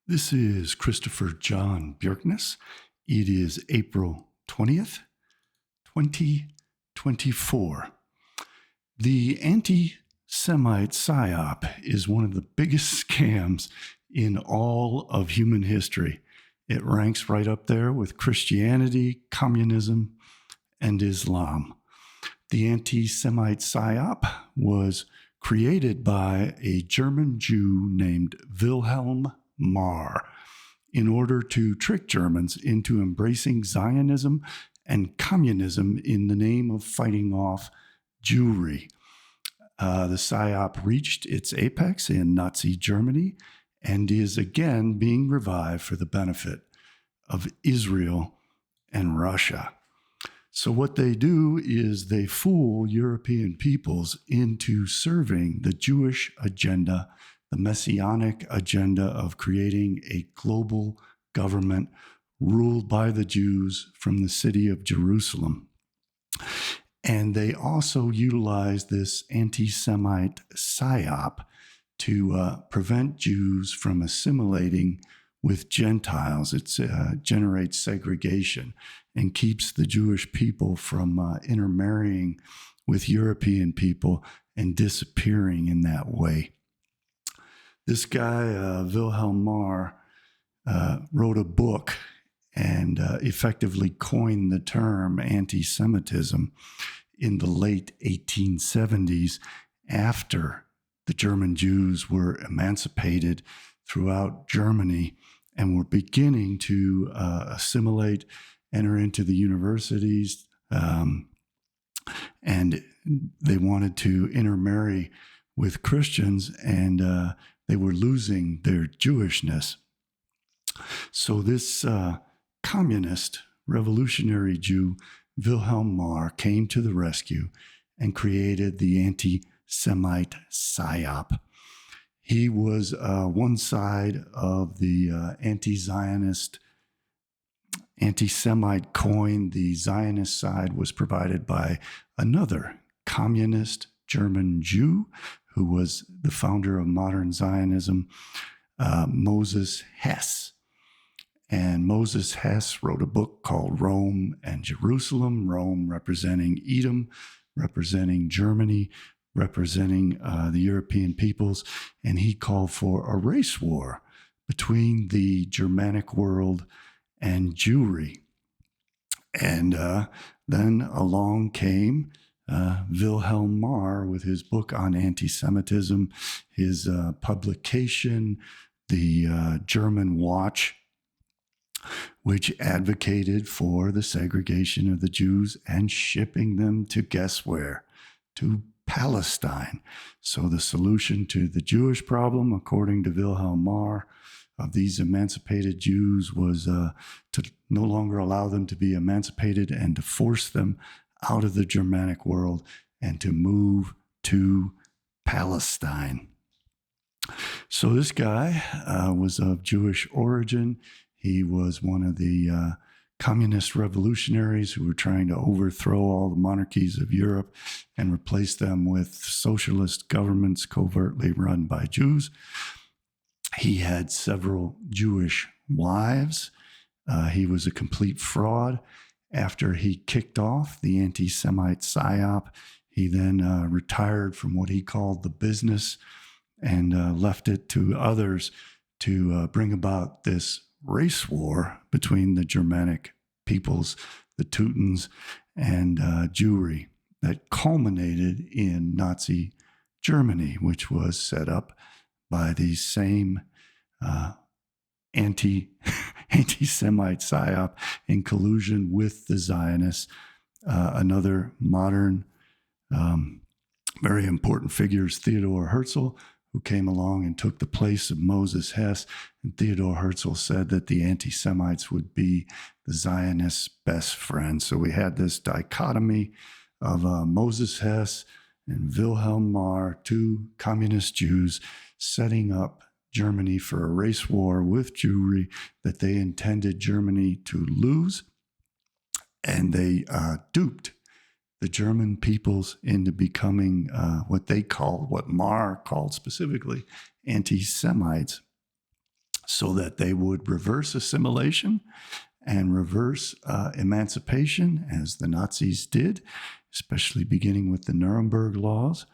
This is Christopher John Bjerknes. It is April 20th, 2024. The anti-Semite PSYOP is one of the biggest scams in all of human history. It ranks right up there with Christianity, communism, and Islam. The anti-Semite PSYOP was created by a German Jew named Wilhelm Marr in order to trick Germans into embracing Zionism and communism in the name of fighting off Jewry. The PSYOP reached its apex in Nazi Germany and is again being revived for the benefit of Israel and Russia. So what they do is they fool European peoples into serving the Jewish agenda, the messianic agenda of creating a global government ruled by the Jews from the city of Jerusalem. And they also utilize this anti-Semite PSYOP to prevent Jews from assimilating with Gentiles. It generates segregation and keeps the Jewish people from intermarrying with European people and disappearing in that way. This guy, Wilhelm Marr, wrote a book and effectively coined the term anti-Semitism in the late 1870s after the German Jews were emancipated throughout Germany and were beginning to assimilate, enter into the universities, and they wanted to intermarry with Christians, and they were losing their Jewishness. So this communist revolutionary Jew, Wilhelm Marr, came to the rescue and created the anti-Semite PSYOP. He was one side of the anti-Zionist, anti-Semite coin. The Zionist side was provided by another communist German Jew who was the founder of modern Zionism, Moses Hess. And Moses Hess wrote a book called Rome and Jerusalem, Rome representing Edom, representing Germany, representing the European peoples, and he called for a race war between the Germanic world and Jewry. And then along came Wilhelm Marr with his book on anti-Semitism, his publication, the German Watch, which advocated for the segregation of the Jews and shipping them to guess where? To Palestine. So the solution to the Jewish problem, according to Wilhelm Marr, of these emancipated Jews was to no longer allow them to be emancipated and to force them out of the Germanic world and to move to Palestine. So this guy was of Jewish origin. He was one of the communist revolutionaries who were trying to overthrow all the monarchies of Europe and replace them with socialist governments covertly run by Jews. He had several Jewish wives. He was a complete fraud. After he kicked off the anti-Semite PSYOP, he then retired from what he called the business and left it to others to bring about this race war between the Germanic peoples, the Teutons, and Jewry that culminated in Nazi Germany, which was set up by these same anti-Semite PSYOP in collusion with the Zionists. Another modern, very important figure is Theodor Herzl, who came along and took the place of Moses Hess. And Theodor Herzl said that the anti-Semites would be the Zionists' best friends. So we had this dichotomy of Moses Hess and Wilhelm Marr, two communist Jews, setting up Germany for a race war with Jewry that they intended Germany to lose. And they duped the German peoples into becoming what Marr called specifically anti-Semites. so that they would reverse assimilation and reverse emancipation, as the Nazis did, especially beginning with the Nuremberg laws,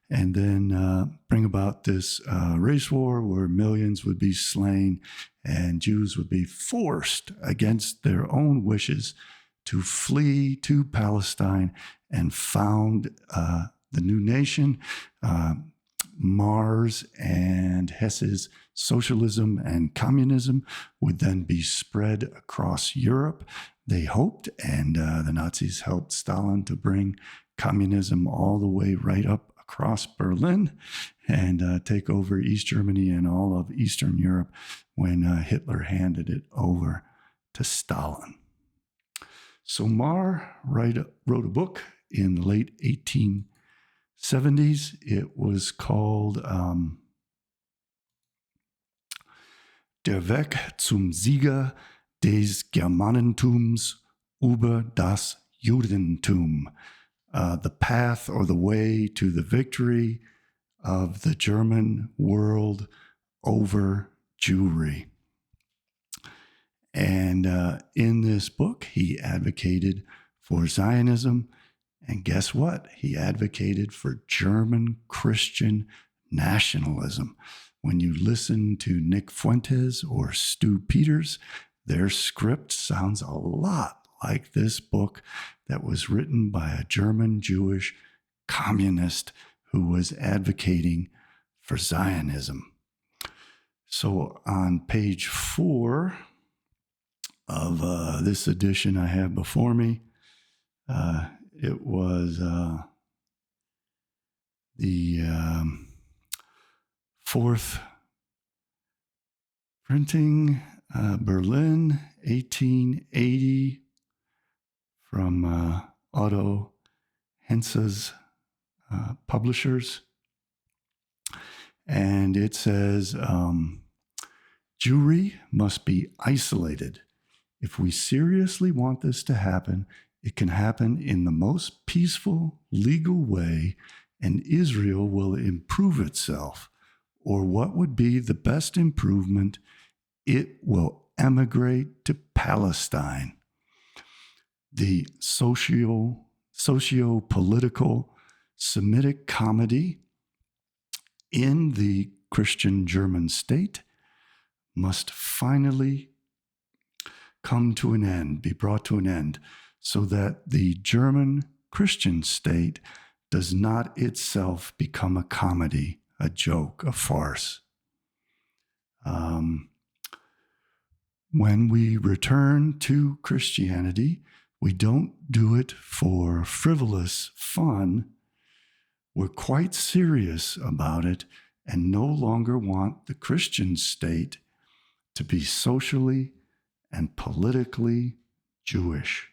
and then bring about this race war where millions would be slain and Jews would be forced against their own wishes to flee to Palestine and found the new nation. Mars and Hess's socialism and communism would then be spread across Europe, they hoped, and the Nazis helped Stalin to bring communism all the way right up across Berlin and take over East Germany and all of Eastern Europe when Hitler handed it over to Stalin. So Marr wrote a book in the late 1870s. It was called Der Weg zum Sieger des Germanentums über das Judentum. The path or the way to the victory of the German world over Jewry. And in this book, he advocated for Zionism. And guess what? He advocated for German Christian nationalism. When you listen to Nick Fuentes or Stu Peters, their script sounds a lot like this book that was written by a German Jewish communist who was advocating for Zionism. So on page 4 of this edition I have before me, it was the fourth printing, Berlin, 1880, from Otto Hense's publishers. And it says, Jewry must be isolated. If we seriously want this to happen, it can happen in the most peaceful, legal way, and Israel will improve itself. Or what would be the best improvement? It will emigrate to Palestine. The socio-political Semitic comedy in the Christian German state must finally come to an end, be brought to an end, so that the German Christian state does not itself become a comedy, a joke, a farce. When we return to Christianity, we don't do it for frivolous fun. We're quite serious about it and no longer want the Christian state to be socially and politically Jewish.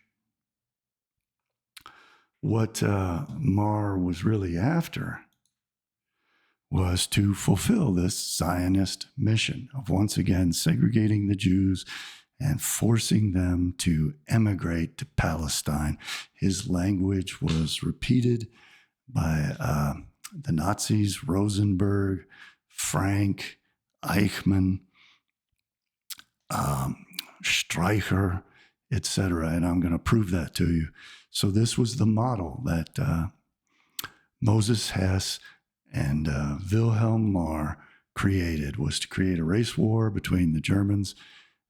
What Marr was really after was to fulfill this Zionist mission of once again segregating the Jews and forcing them to emigrate to Palestine. His language was repeated by the Nazis, Rosenberg, Frank, Eichmann, Streicher, etc. And I'm going to prove that to you. So this was the model that Moses Hess and Wilhelm Marr created, was to create a race war between the Germans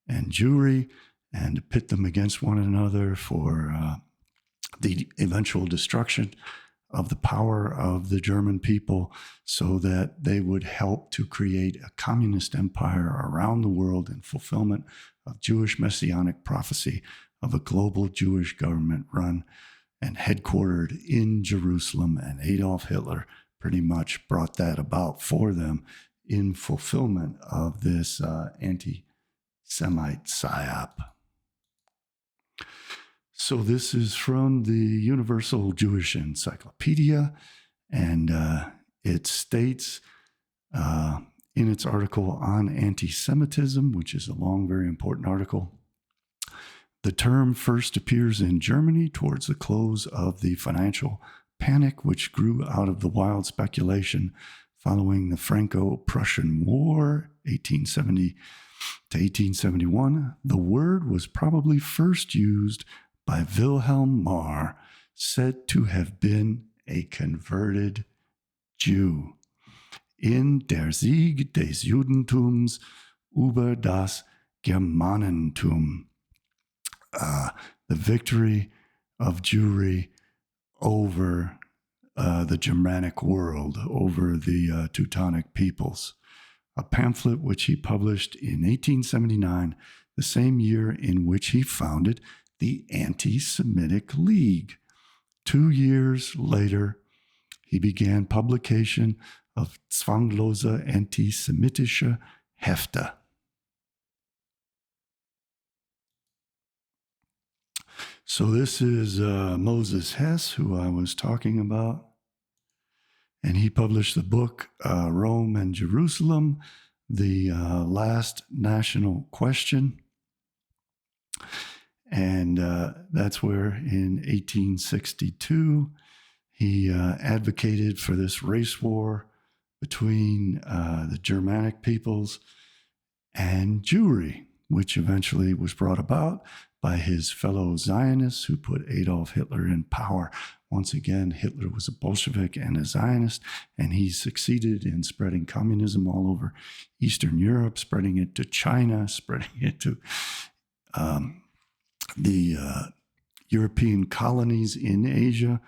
and Jewry and to pit them against one another for the eventual destruction of the power of the German people so that they would help to create a communist empire around the world in fulfillment of Jewish messianic prophecy of a global Jewish government run and headquartered in Jerusalem. And Adolf Hitler pretty much brought that about for them in fulfillment of this anti-Semite PSYOP. So this is from the Universal Jewish Encyclopedia, and it states in its article on anti-Semitism, which is a long, very important article, the term first appears in Germany towards the close of the financial panic, which grew out of the wild speculation following the Franco-Prussian War, 1870 to 1871, the word was probably first used by Wilhelm Marr, said to have been a converted Jew, in Der Sieg des Judentums über das Germanentum, the victory of Jewry over the Germanic world, over the Teutonic peoples, a pamphlet which he published in 1879, the same year in which he founded the Anti-Semitic League. 2 years later, he began publication of Zwanglose antisemitische Hefte. So this is Moses Hess, who I was talking about. And he published the book, Rome and Jerusalem, the Last National Question. And that's where in 1862, he advocated for this race war between the Germanic peoples and Jewry, which eventually was brought about by his fellow Zionists who put Adolf Hitler in power. Once again, Hitler was a Bolshevik and a Zionist, and he succeeded in spreading communism all over Eastern Europe, spreading it to China, spreading it to the European colonies in Asia,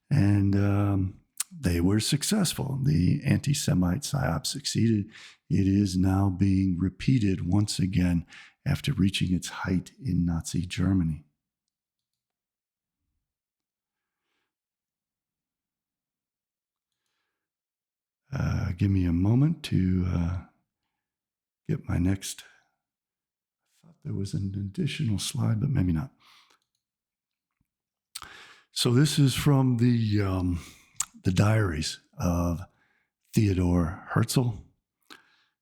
and they were successful. The anti-Semite PSYOP succeeded. It is now being repeated once again after reaching its height in Nazi Germany. Give me a moment to get my next. I thought there was an additional slide, but maybe not. So this is from the diaries of Theodor Herzl.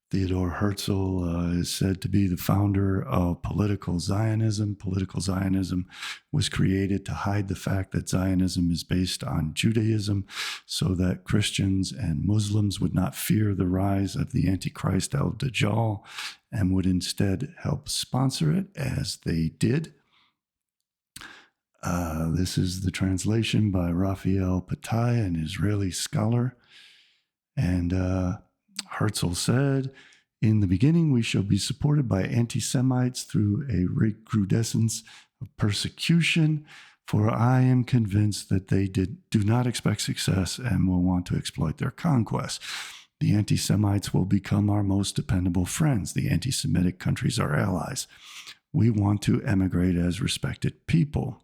Theodor Herzl is said to be the founder of political Zionism. Political Zionism was created to hide the fact that Zionism is based on Judaism so that Christians and Muslims would not fear the rise of the Antichrist al-Dajjal and would instead help sponsor it, as they did. This is the translation by Raphael Patai, an Israeli scholar. And Herzl said, "In the beginning, we shall be supported by anti-Semites through a recrudescence of persecution, for I am convinced that they do not expect success and will want to exploit their conquest. The anti-Semites will become our most dependable friends. The anti-Semitic countries are allies. We want to emigrate as respected people.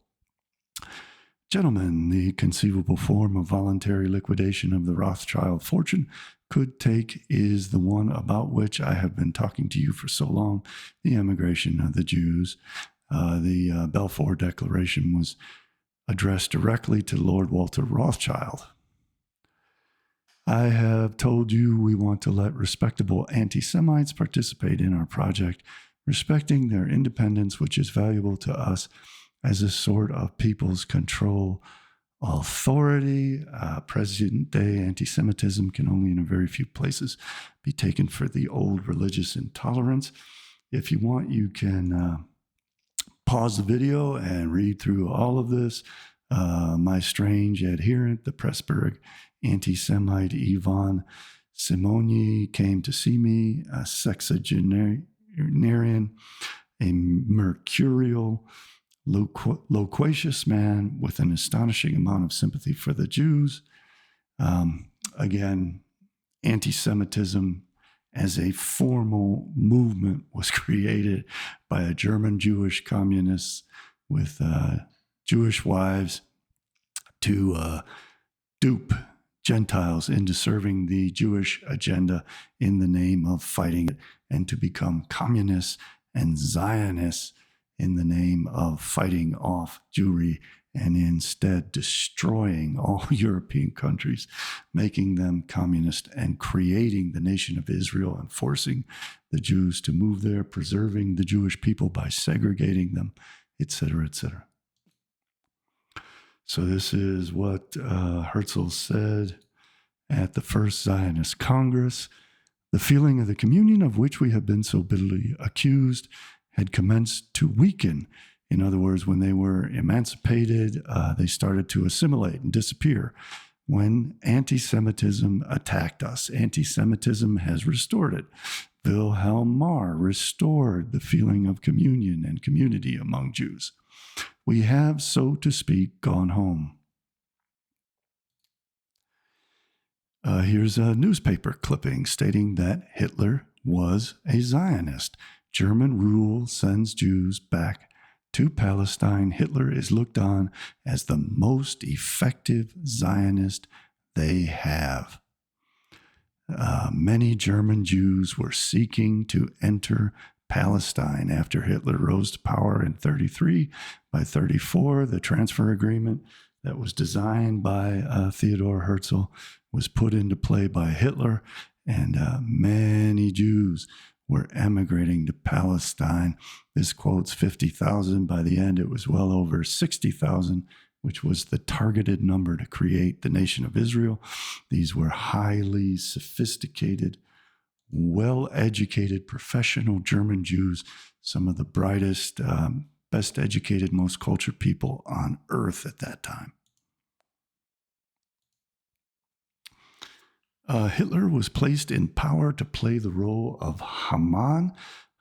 Gentlemen, the conceivable form of voluntary liquidation of the Rothschild fortune could take is the one about which I have been talking to you for so long, the emigration of the Jews." The Balfour Declaration was addressed directly to Lord Walter Rothschild. "I have told you we want to let respectable anti-Semites participate in our project, respecting their independence, which is valuable to us as a sort of people's control authority. Present-day anti-Semitism can only in a very few places be taken for the old religious intolerance. If you want, you can pause the video and read through all of this. My strange adherent, the Pressburg anti-Semite Ivan Simoni, came to see me, a sexagenarian, a mercurial, loquacious man with an astonishing amount of sympathy for the Jews." Again, anti-Semitism as a formal movement was created by a German Jewish communist with Jewish wives to dupe Gentiles into serving the Jewish agenda in the name of fighting it, and to become communists and Zionists in the name of fighting off Jewry and instead destroying all European countries, making them communist and creating the nation of Israel and forcing the Jews to move there, preserving the Jewish people by segregating them, etc., etc. So this is what Herzl said at the First Zionist Congress. The feeling of the communion of which we have been so bitterly accused had commenced to weaken. In other words, when they were emancipated, they started to assimilate and disappear. When anti-Semitism attacked us, anti-Semitism has restored it. Wilhelm Marr restored the feeling of communion and community among Jews. We have, so to speak, gone home. Here's a newspaper clipping stating that Hitler was a Zionist. German rule sends Jews back to Palestine. Hitler is looked on as the most effective Zionist they have. Many German Jews were seeking to enter Palestine after Hitler rose to power in 1933. By 1934, the transfer agreement that was designed by Theodor Herzl was put into play by Hitler, and many Jews were emigrating to Palestine. This quotes 50,000. By the end, it was well over 60,000, which was the targeted number to create the nation of Israel. These were highly sophisticated, well-educated, professional German Jews, some of the brightest, best educated, most cultured people on earth at that time. Hitler was placed in power to play the role of Haman,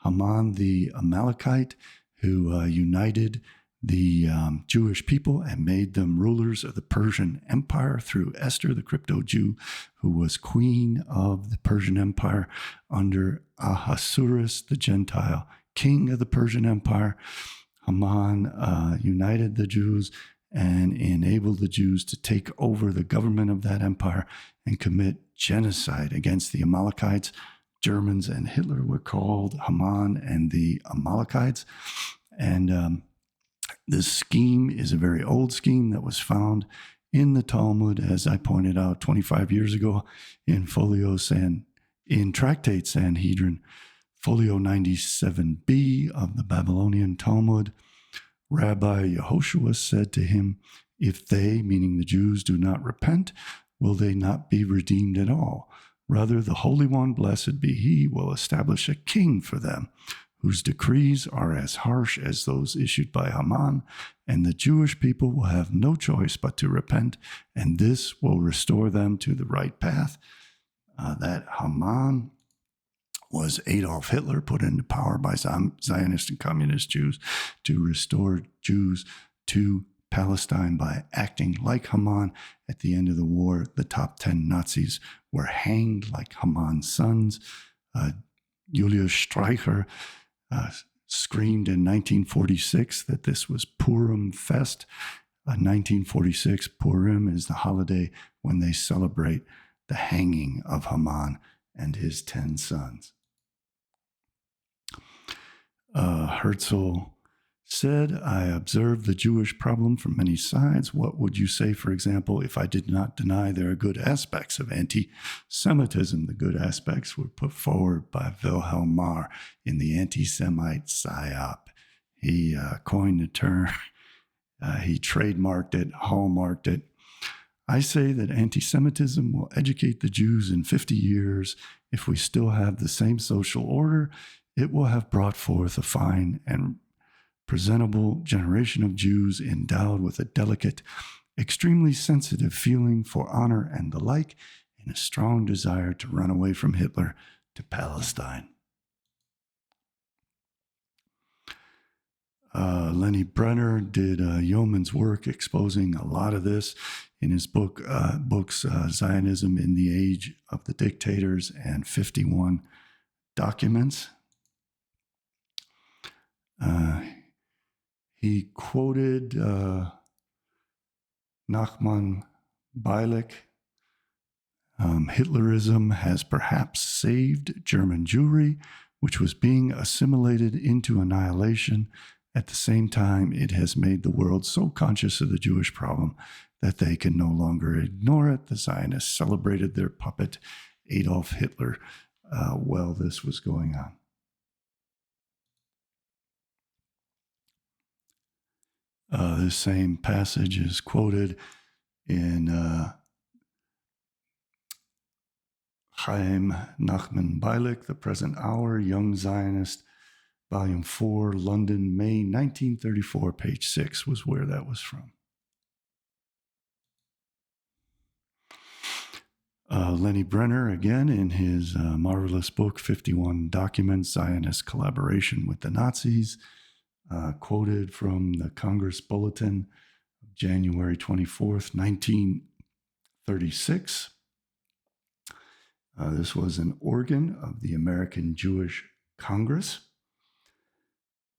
the Amalekite, who united the Jewish people and made them rulers of the Persian Empire through Esther, the crypto-Jew, who was queen of the Persian Empire under Ahasuerus, the Gentile king of the Persian Empire. Haman united the Jews and enabled the Jews to take over the government of that empire and commit genocide against the Amalekites. Germans and Hitler were called Haman and the Amalekites. And this scheme is a very old scheme that was found in the Talmud, as I pointed out 25 years ago, in Tractate Sanhedrin, folio 97b of the Babylonian Talmud. Rabbi Yehoshua said to him, "If they," meaning the Jews, "do not repent, will they not be redeemed at all? Rather, the Holy One, blessed be He, will establish a king for them, whose decrees are as harsh as those issued by Haman, and the Jewish people will have no choice but to repent, and this will restore them to the right path." That Haman was Adolf Hitler, put into power by Zionist and communist Jews to restore Jews to Palestine by acting like Haman. At the end of the war, the top 10 Nazis were hanged like Haman's sons. Julius Streicher screamed in 1946 that this was Purim Fest. 1946, Purim is the holiday when they celebrate the hanging of Haman and his 10 sons. Herzl said, "I observed the Jewish problem from many sides. What would you say, for example, if I did not deny there are good aspects of anti-Semitism? The good aspects were put forward by Wilhelm Marr in the anti-Semite PSYOP. He coined the term, he trademarked it, hallmarked it. I say that anti-Semitism will educate the Jews in 50 years. If we still have the same social order, it will have brought forth a fine and presentable generation of Jews endowed with a delicate, extremely sensitive feeling for honor and the like, and a strong desire to run away from Hitler to Palestine." Lenny Brenner did yeoman's work exposing a lot of this in his books, Zionism in the Age of the Dictators and 51 Documents. He quoted Nachman Beilich. Hitlerism has perhaps saved German Jewry, which was being assimilated into annihilation. At the same time, it has made the world so conscious of the Jewish problem that they can no longer ignore it. The Zionists celebrated their puppet, Adolf Hitler, while this was going on. This same passage is quoted in Chaim Nachman Beilich, The Present Hour, Young Zionist, Volume 4, London, May 1934, page 6 was where that was from. Lenny Brenner, again, in his marvelous book, 51 Documents, Zionist Collaboration with the Nazis, quoted from the Congress Bulletin of January 24th, 1936. This was an organ of the American Jewish Congress.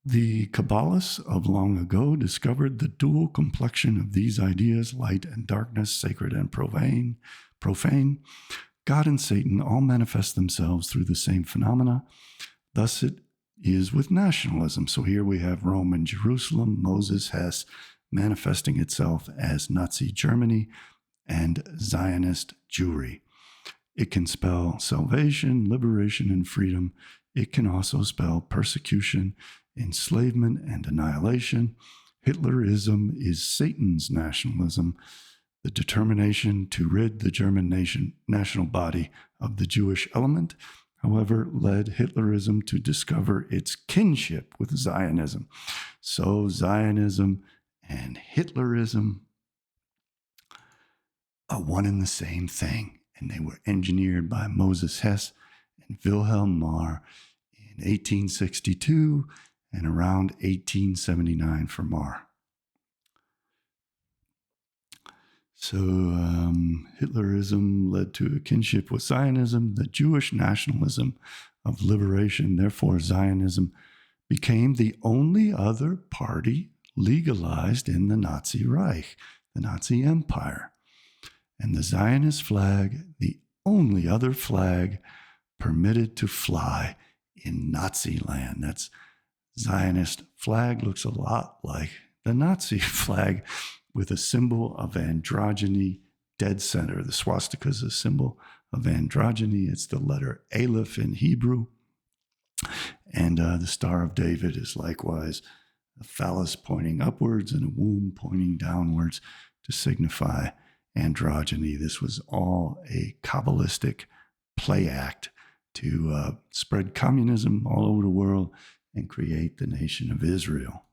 The Kabbalists of long ago discovered the dual complexion of these ideas, light and darkness, sacred and profane. God and Satan all manifest themselves through the same phenomena. Thus it is with nationalism. So here we have Rome and Jerusalem, Moses Hess manifesting itself as Nazi Germany and Zionist Jewry. It can spell salvation, liberation, and freedom. It can also spell persecution, enslavement, and annihilation. Hitlerism is Satan's nationalism, the determination to rid the German national body of the Jewish element, however, led Hitlerism to discover its kinship with Zionism. So Zionism and Hitlerism are one and the same thing. And they were engineered by Moses Hess and Wilhelm Marr in 1862 and around 1879 for Marr. So Hitlerism led to a kinship with Zionism, the Jewish nationalism of liberation. Therefore, Zionism became the only other party legalized in the Nazi Reich, the Nazi Empire. And the Zionist flag, the only other flag permitted to fly in Nazi land. That's Zionist flag, looks a lot like the Nazi flag with a symbol of androgyny dead center. The swastika is a symbol of androgyny. It's the letter Aleph in Hebrew. And the Star of David is likewise a phallus pointing upwards and a womb pointing downwards to signify androgyny. This was all a Kabbalistic play act to spread communism all over the world and create the nation of Israel.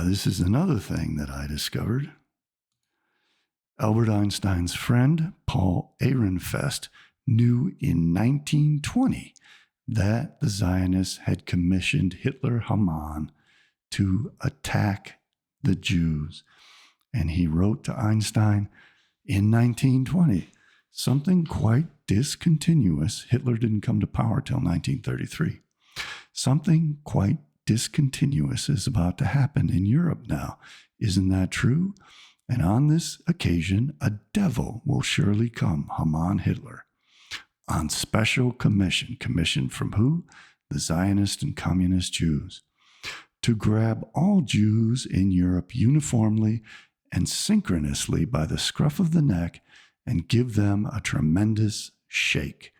This is another thing that I discovered. Albert Einstein's friend, Paul Ehrenfest, knew in 1920 that the Zionists had commissioned Hitler Haman to attack the Jews. And he wrote to Einstein in 1920, something quite discontinuous. Hitler didn't come to power till 1933. Something quite discontinuous is about to happen in Europe now. Isn't that true? And on this occasion, a devil will surely come, Haman Hitler, on special commission. Commission from who? The Zionist and Communist Jews. To grab all Jews in Europe uniformly and synchronously by the scruff of the neck and give them a tremendous shake.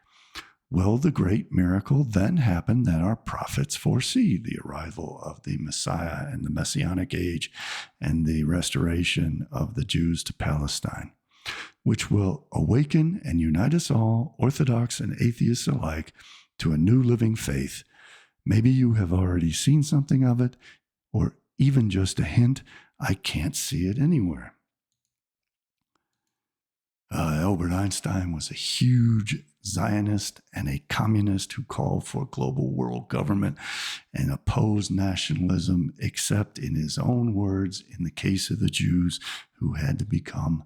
Will the great miracle then happen that our prophets foresee, the arrival of the Messiah and the Messianic age and the restoration of the Jews to Palestine, which will awaken and unite us all, Orthodox and atheists alike, to a new living faith? Maybe you have already seen something of it, or even just a hint. I can't see it anywhere. Albert Einstein was a huge Zionist and a communist who called for global world government and opposed nationalism, except in his own words, in the case of the Jews who had to become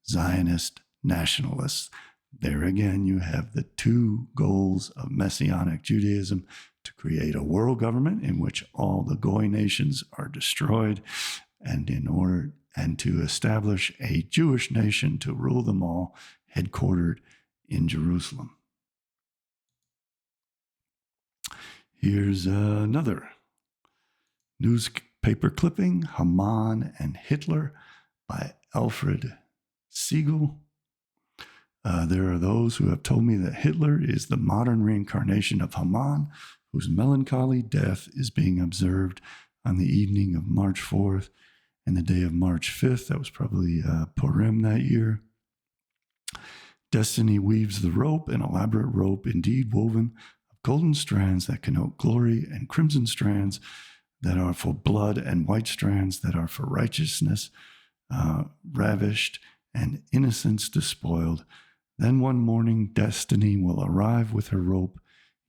Zionist nationalists. There again, you have the two goals of Messianic Judaism: to create a world government in which all the Goy nations are destroyed, and to establish a Jewish nation to rule them all, headquartered in Jerusalem. Here's another newspaper clipping, Haman and Hitler by Alfred Siegel. There are those who have told me that Hitler is the modern reincarnation of Haman, whose melancholy death is being observed on the evening of March 4th and the day of March 5th. That was probably Purim that year. Destiny weaves the rope, an elaborate rope indeed woven of golden strands that connote glory, and crimson strands that are for blood, and white strands that are for righteousness, ravished, and innocence despoiled. Then one morning, Destiny will arrive with her rope,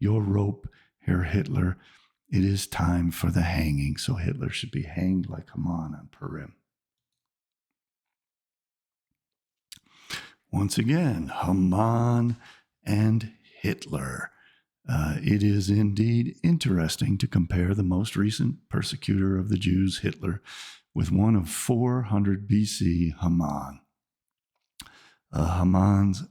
your rope, Herr Hitler. It is time for the hanging. So Hitler should be hanged like Haman on Purim. Once again, Haman and Hitler. It is indeed interesting to compare the most recent persecutor of the Jews, Hitler, with one of 400 BC, Haman. Haman's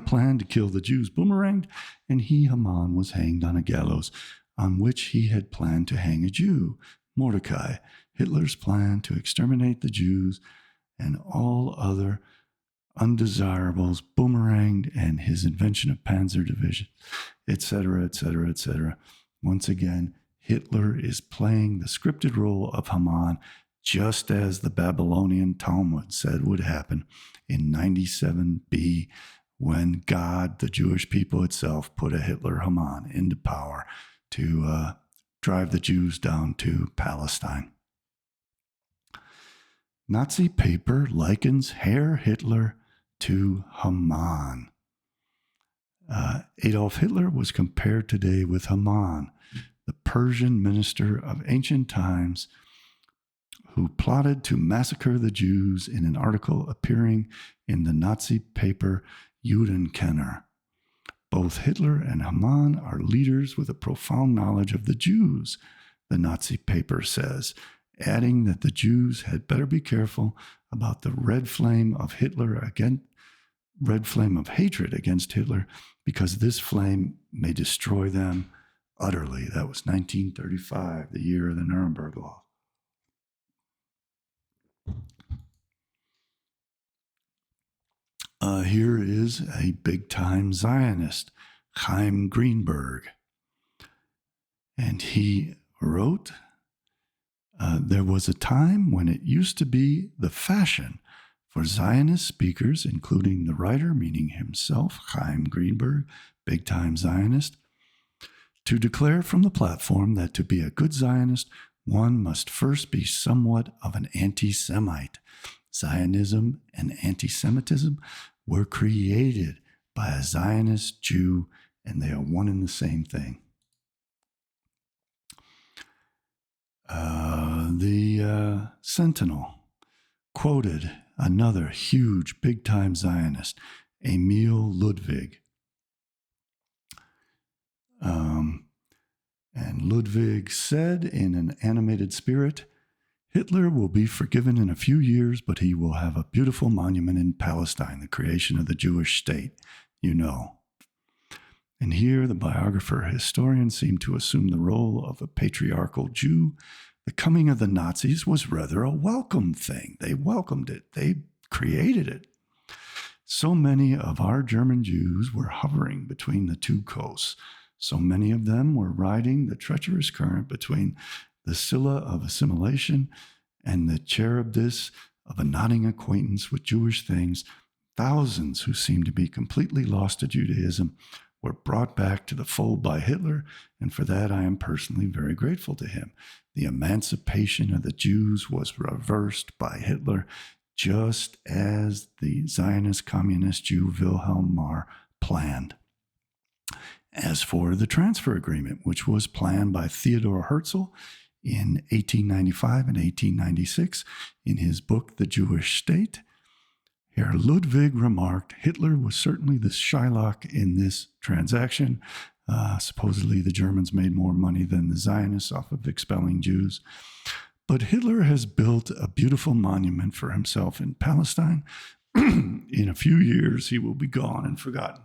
plan to kill the Jews boomeranged, and Haman, was hanged on a gallows on which he had planned to hang a Jew, Mordecai. Hitler's plan to exterminate the Jews and all other undesirables boomeranged, and his invention of Panzer Division, etc., etc., etc. Once again, Hitler is playing the scripted role of Haman, just as the Babylonian Talmud said would happen in 97b, when God, the Jewish people itself, put a Hitler Haman into power to drive the Jews down to Palestine. Nazi paper likens Herr Hitler to Haman. Adolf Hitler was compared today with Haman, the Persian minister of ancient times who plotted to massacre the Jews, in an article appearing in the Nazi paper Judenkenner. Both Hitler and Haman are leaders with a profound knowledge of the Jews, the Nazi paper says, adding that the Jews had better be careful about the red flame of hatred against Hitler, because this flame may destroy them utterly. That was 1935, the year of the Nuremberg Law. Here is a big-time Zionist, Chaim Greenberg. And he wrote, there was a time when it used to be the fashion for Zionist speakers, including the writer, meaning himself, Chaim Greenberg, big-time Zionist, to declare from the platform that to be a good Zionist, one must first be somewhat of an anti-Semite. Zionism and anti-Semitism were created by a Zionist Jew, and they are one and the same thing. The Sentinel quoted another huge, big-time Zionist, Emil Ludwig. And Ludwig said in an animated spirit, Hitler will be forgiven in a few years, but he will have a beautiful monument in Palestine, the creation of the Jewish state, you know. And here the biographer-historian seemed to assume the role of a patriarchal Jew. The coming of the Nazis was rather a welcome thing. They welcomed it. They created it. So many of our German Jews were hovering between the two coasts. So many of them were riding the treacherous current between the Scylla of assimilation and the Charybdis of a nodding acquaintance with Jewish things. Thousands who seemed to be completely lost to Judaism were brought back to the fold by Hitler, and for that I am personally very grateful to him. The emancipation of the Jews was reversed by Hitler, just as the Zionist communist Jew Wilhelm Marr planned. As for the transfer agreement, which was planned by Theodor Herzl in 1895 and 1896 in his book, The Jewish State, Herr Ludwig remarked, Hitler was certainly the Shylock in this transaction. Supposedly the Germans made more money than the Zionists off of expelling Jews. But Hitler has built a beautiful monument for himself in Palestine. In a few years, he will be gone and forgotten.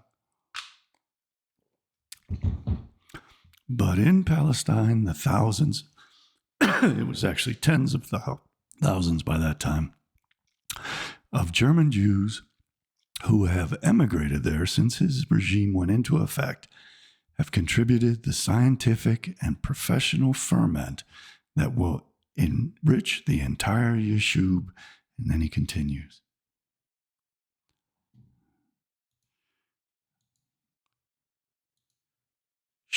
But in Palestine, the thousands, it was actually tens of thousands by that time, of German Jews who have emigrated there since his regime went into effect, have contributed the scientific and professional ferment that will enrich the entire Yeshub. And then he continues.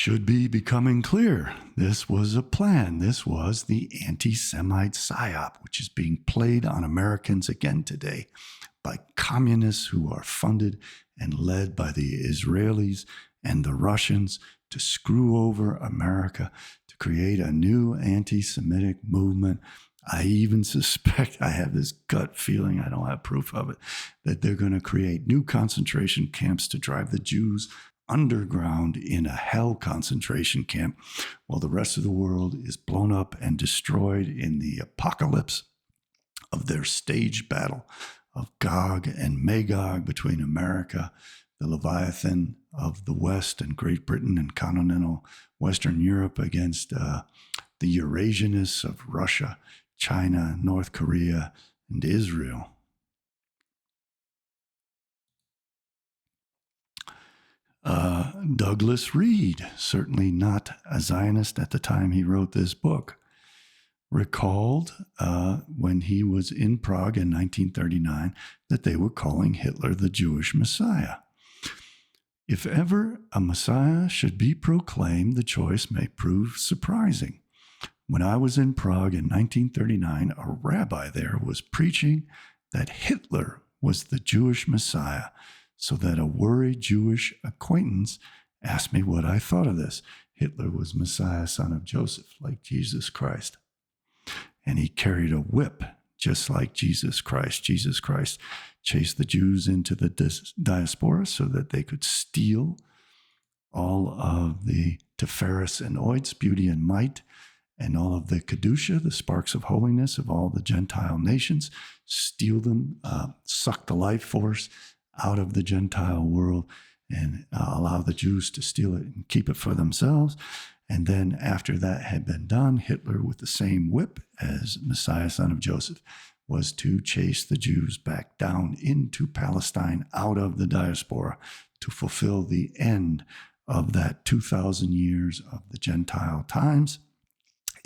should be becoming clear. This was a plan. This was the anti-Semite PSYOP, which is being played on Americans again today by communists who are funded and led by the Israelis and the Russians to screw over America, to create a new anti-Semitic movement. I even suspect, I have this gut feeling, I don't have proof of it, that they're going to create new concentration camps to drive the Jews underground in a hell concentration camp while the rest of the world is blown up and destroyed in the apocalypse of their stage battle of Gog and Magog between America, the Leviathan of the West, and Great Britain and continental Western Europe against the Eurasianists of Russia, China, North Korea, and Israel. Douglas Reed, certainly not a Zionist at the time he wrote this book, recalled when he was in Prague in 1939 that they were calling Hitler the Jewish Messiah. If ever a Messiah should be proclaimed, the choice may prove surprising. When I was in Prague in 1939, a rabbi there was preaching that Hitler was the Jewish Messiah, so that a worried Jewish acquaintance asked me what I thought of this. Hitler was Messiah, son of Joseph, like Jesus Christ. And he carried a whip, just like Jesus Christ. Jesus Christ chased the Jews into the diaspora so that they could steal all of the Tiferes and Oids, beauty and might, and all of the Kedusha, the sparks of holiness of all the Gentile nations, steal them, suck the life force out of the Gentile world, and allow the Jews to steal it and keep it for themselves. And then after that had been done, Hitler, with the same whip as Messiah, son of Joseph, was to chase the Jews back down into Palestine out of the diaspora to fulfill the end of that 2,000 years of the Gentile times,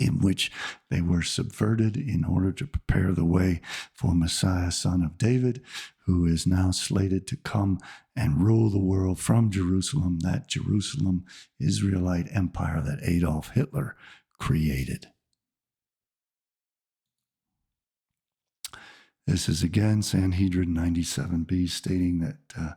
in which they were subverted in order to prepare the way for Messiah, son of David, who is now slated to come and rule the world from Jerusalem, that Jerusalem Israelite empire that Adolf Hitler created. This is again Sanhedrin 97b, stating that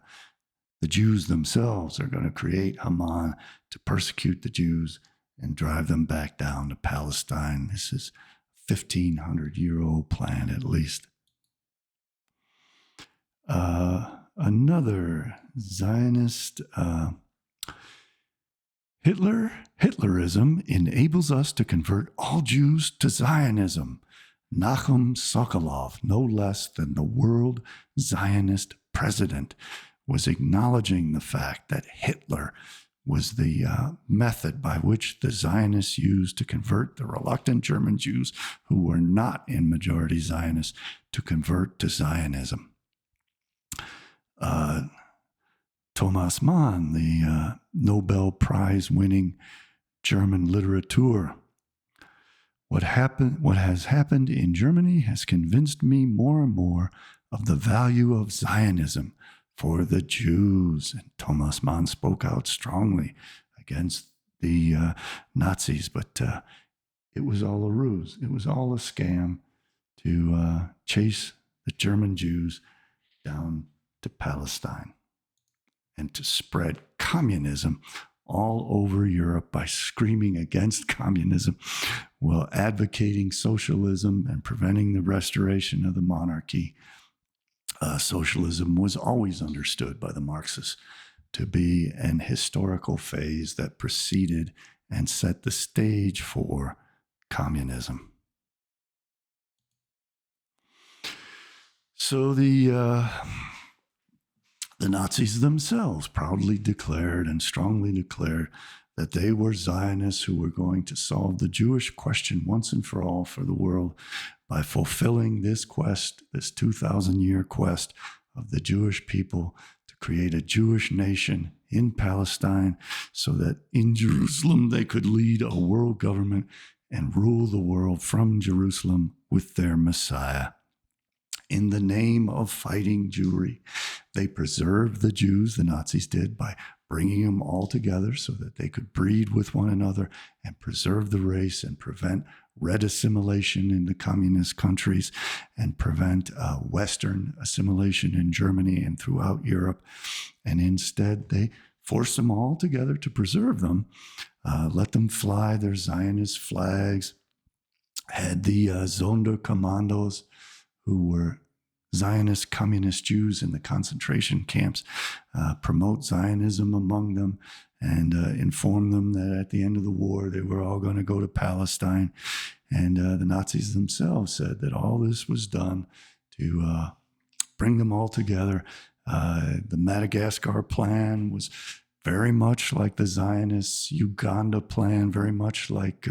the Jews themselves are going to create Haman to persecute the Jews and drive them back down to Palestine. This is a 1,500-year-old plan, at least. Another Zionist, Hitlerism enables us to convert all Jews to Zionism. Nachum Sokolov, no less than the world Zionist president, was acknowledging the fact that Hitler was the method by which the Zionists used to convert the reluctant German Jews who were not in majority Zionists to convert to Zionism. Thomas Mann, the Nobel Prize-winning German literature. What has happened in Germany has convinced me more and more of the value of Zionism for the Jews. And Thomas Mann spoke out strongly against the Nazis, but it was all a ruse. It was all a scam to chase the German Jews down to Palestine and to spread communism all over Europe by screaming against communism while advocating socialism and preventing the restoration of the monarchy. Socialism was always understood by the Marxists to be an historical phase that preceded and set the stage for communism. So the Nazis themselves proudly declared and strongly declared that they were Zionists who were going to solve the Jewish question once and for all for the world by fulfilling this quest, this 2,000-year quest of the Jewish people to create a Jewish nation in Palestine so that in Jerusalem they could lead a world government and rule the world from Jerusalem with their Messiah. In the name of fighting Jewry, they preserved the Jews, the Nazis did, by bringing them all together so that they could breed with one another and preserve the race and prevent red assimilation in the communist countries and prevent Western assimilation in Germany and throughout Europe. And instead, they forced them all together to preserve them, let them fly their Zionist flags, had the Sonderkommandos, who were Zionist communist Jews in the concentration camps, promote Zionism among them and inform them that at the end of the war, they were all going to go to Palestine. And the Nazis themselves said that all this was done to bring them all together. The Madagascar plan was very much like the Zionist Uganda plan, very much like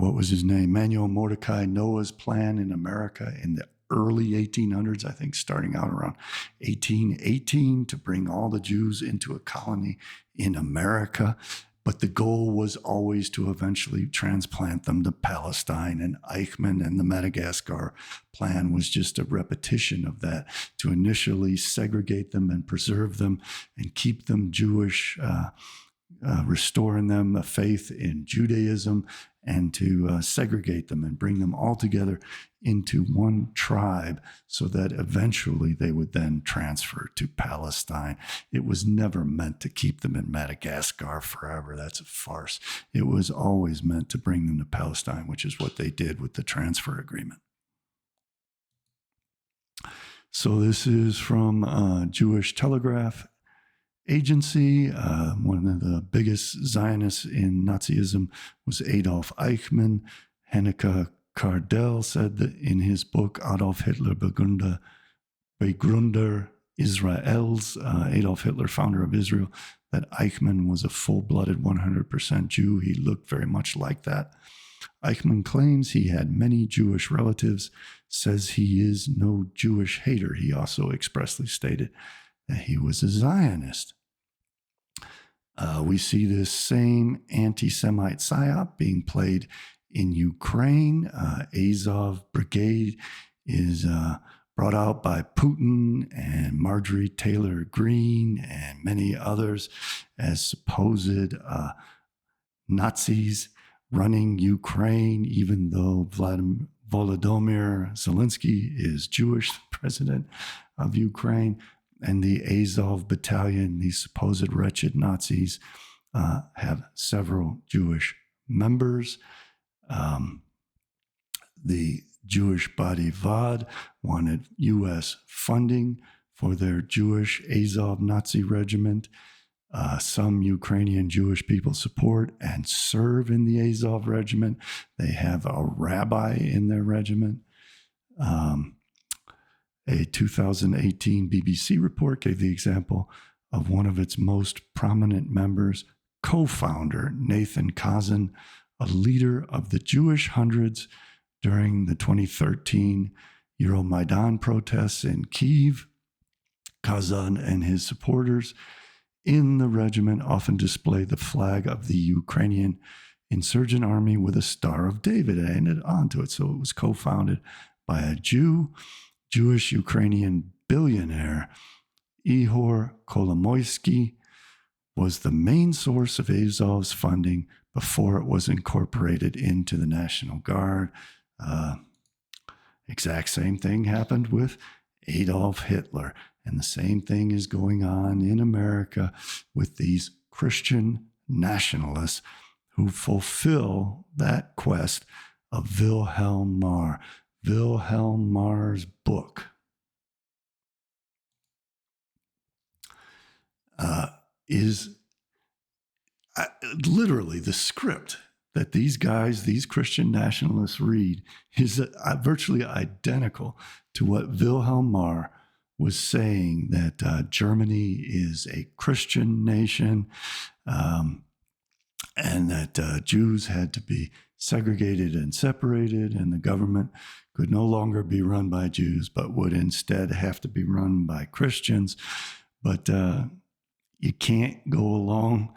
what was his name? Manuel Mordecai Noah's plan in America in the early 1800s, I think starting out around 1818 to bring all the Jews into a colony in America. But the goal was always to eventually transplant them to Palestine, and Eichmann and the Madagascar plan was just a repetition of that, to initially segregate them and preserve them and keep them Jewish, restoring them a faith in Judaism, and to segregate them and bring them all together into one tribe so that eventually they would then transfer to Palestine. It was never meant to keep them in Madagascar forever. That's a farce. It was always meant to bring them to Palestine, which is what they did with the transfer agreement. So this is from Jewish Telegraph Agency. One of the biggest Zionists in Nazism was Adolf Eichmann. Henneke Kardel said that in his book, Adolf Hitler, Begründer Israels, Adolf Hitler, founder of Israel, that Eichmann was a full-blooded 100% Jew. He looked very much like that. Eichmann claims he had many Jewish relatives, says he is no Jewish hater. He also expressly stated that he was a Zionist. We see this same anti-Semite PSYOP being played in Ukraine. Azov Brigade is brought out by Putin and Marjorie Taylor Greene and many others as supposed Nazis running Ukraine, even though Volodymyr Zelensky is Jewish president of Ukraine. And the Azov Battalion, these supposed wretched Nazis, have several Jewish members. The Jewish body VOD wanted U.S. funding for their Jewish Azov Nazi regiment. Some Ukrainian Jewish people support and serve in the Azov regiment. They have a rabbi in their regiment. A 2018 BBC report gave the example of one of its most prominent members, co-founder Nathan Kazan, a leader of the Jewish Hundreds during the 2013 Euromaidan protests in Kyiv. Kazan and his supporters in the regiment often display the flag of the Ukrainian insurgent army with a Star of David added onto it. So it was co-founded by a Jewish Ukrainian billionaire. Ihor Kolomoisky was the main source of Azov's funding before it was incorporated into the National Guard. Exact same thing happened with Adolf Hitler. And the same thing is going on in America with these Christian nationalists who fulfill that quest of Wilhelm Marr. Wilhelm Marr's book is literally the script that these guys, these Christian nationalists read, is virtually identical to what Wilhelm Marr was saying, that Germany is a Christian nation, and that Jews had to be segregated and separated, and the government could no longer be run by Jews, but would instead have to be run by Christians. But you can't go along.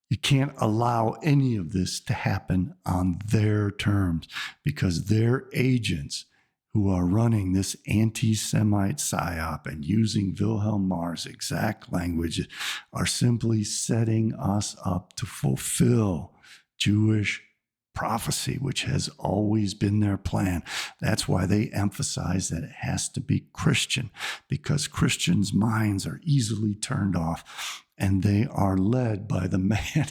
You can't allow any of this to happen on their terms, because their agents who are running this anti-Semite PSYOP and using Wilhelm Marr's exact language are simply setting us up to fulfill Jewish prophecy, which has always been their plan. That's why they emphasize that it has to be Christian, because Christians' minds are easily turned off, and they are led by the man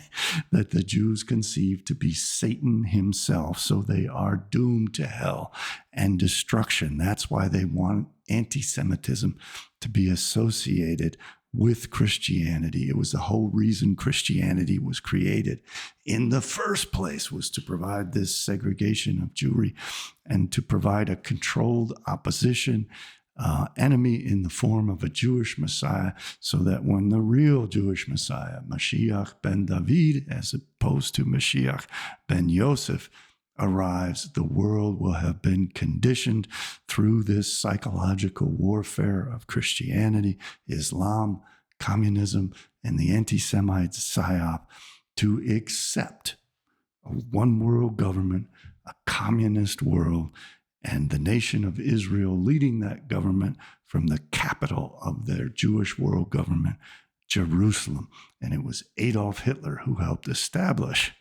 that the Jews conceive to be Satan himself. So they are doomed to hell and destruction. That's why they want anti-Semitism to be associated with Christianity. It was the whole reason Christianity was created in the first place, was to provide this segregation of Jewry and to provide a controlled opposition enemy in the form of a Jewish Messiah, so that when the real Jewish Messiah, Mashiach ben David, as opposed to Mashiach ben Yosef, arrives, the world will have been conditioned through this psychological warfare of Christianity, Islam, communism, and the anti-Semite PSYOP to accept a one world government, a communist world, and the nation of Israel leading that government from the capital of their Jewish world government, Jerusalem. And it was Adolf Hitler who helped establish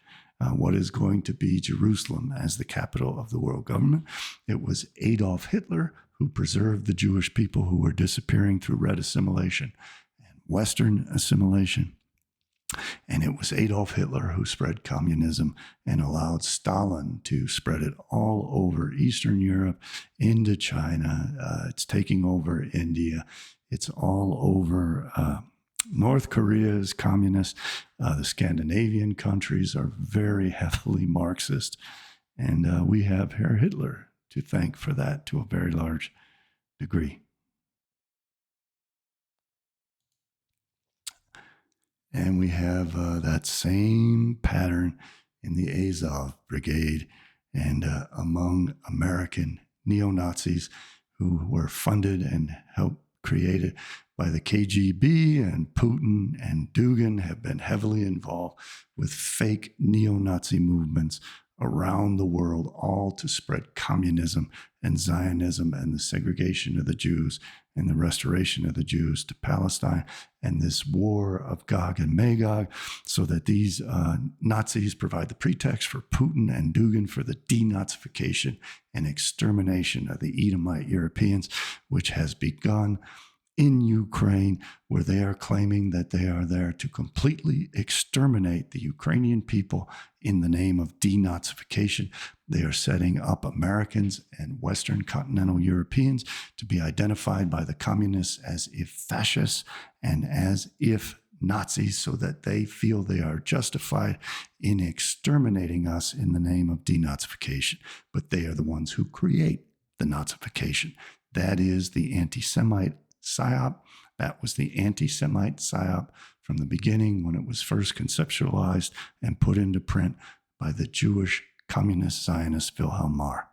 what is going to be Jerusalem as the capital of the world government. It was Adolf Hitler who preserved the Jewish people who were disappearing through red assimilation and Western assimilation. And it was Adolf Hitler who spread communism and allowed Stalin to spread it all over Eastern Europe, into China. It's taking over India. It's all over North Korea is communist. The Scandinavian countries are very heavily Marxist. And we have Herr Hitler to thank for that to a very large degree. And we have that same pattern in the Azov Brigade and among American neo-Nazis who were funded and helped created by the KGB, and Putin and Dugin have been heavily involved with fake neo-Nazi movements around the world, all to spread communism and Zionism and the segregation of the Jews and the restoration of the Jews to Palestine, and this war of Gog and Magog, so that these Nazis provide the pretext for Putin and Dugin for the denazification and extermination of the Edomite Europeans, which has begun in Ukraine, where they are claiming that they are there to completely exterminate the Ukrainian people in the name of denazification. They are setting up Americans and Western continental Europeans to be identified by the communists as if fascists and as if Nazis, so that they feel they are justified in exterminating us in the name of denazification. But they are the ones who create the Nazification. That is the anti-Semite PSYOP. That was the anti-Semite PSYOP from the beginning, when it was first conceptualized and put into print by the Jewish communist Zionist Wilhelm Marr.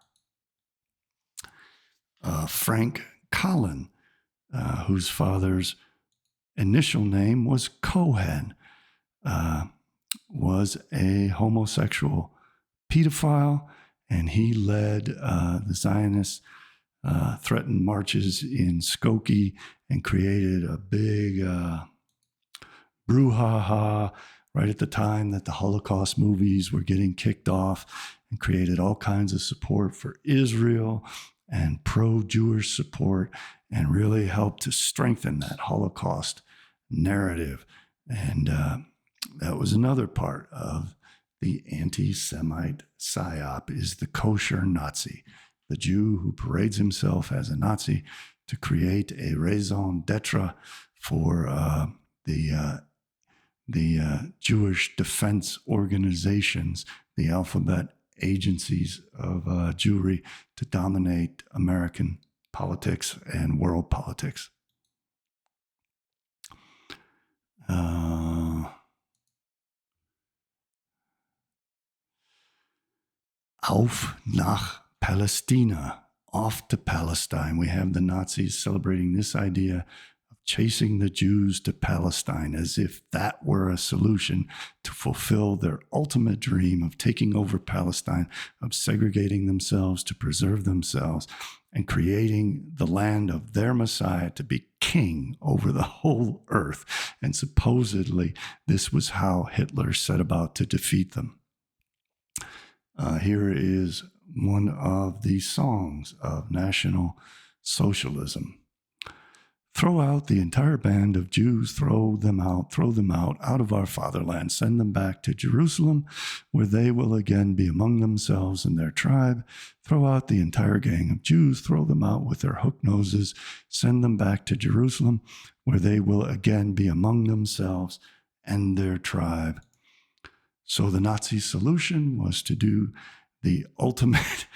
Frank Collin, whose father's initial name was Cohen, was a homosexual pedophile, and he led the Zionists threatened marches in Skokie and created a big brouhaha right at the time that the Holocaust movies were getting kicked off, and created all kinds of support for Israel and pro-Jewish support, and really helped to strengthen that Holocaust narrative. And that was another part of the anti-Semite PSYOP, is the kosher Nazi, the Jew who parades himself as a Nazi to create a raison d'etre for the Jewish defense organizations, the alphabet agencies of Jewry, to dominate American politics and world politics. Auf nach Palästina, off to Palestine. We have the Nazis celebrating this idea of chasing the Jews to Palestine, as if that were a solution to fulfill their ultimate dream of taking over Palestine, of segregating themselves to preserve themselves, and creating the land of their Messiah to be king over the whole earth. And supposedly, this was how Hitler set about to defeat them. Here is one of the songs of National Socialism. Throw out the entire band of Jews, throw them out of our fatherland, send them back to Jerusalem, where they will again be among themselves and their tribe. Throw out the entire gang of Jews, throw them out with their hook noses, send them back to Jerusalem, where they will again be among themselves and their tribe. So the Nazi solution was to do the ultimate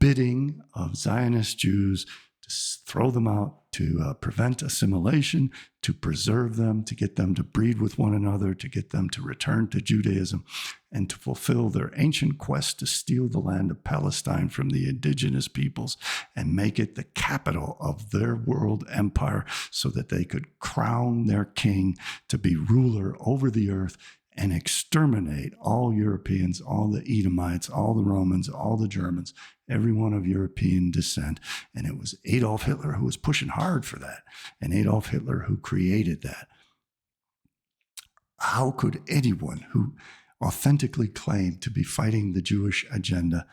bidding of Zionist Jews, to throw them out, to prevent assimilation, to preserve them, to get them to breed with one another, to get them to return to Judaism, and to fulfill their ancient quest to steal the land of Palestine from the indigenous peoples and make it the capital of their world empire so that they could crown their king to be ruler over the earth and exterminate all Europeans, all the Edomites, all the Romans, all the Germans, everyone of European descent. And it was Adolf Hitler who was pushing hard for that, and Adolf Hitler who created that. How could anyone who authentically claimed to be fighting the Jewish agenda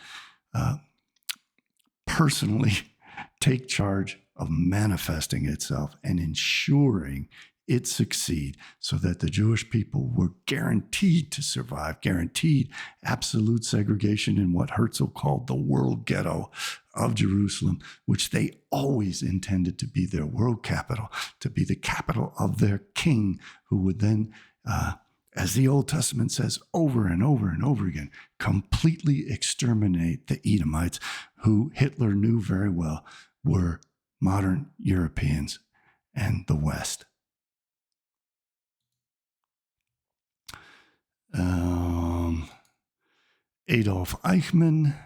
personally take charge of manifesting itself and ensuring it succeed so that the Jewish people were guaranteed to survive, guaranteed absolute segregation in what Herzl called the world ghetto of Jerusalem, which they always intended to be their world capital, to be the capital of their king, who would then, as the Old Testament says over and over and over again, completely exterminate the Edomites, who Hitler knew very well were modern Europeans and the West. Adolf Eichmann,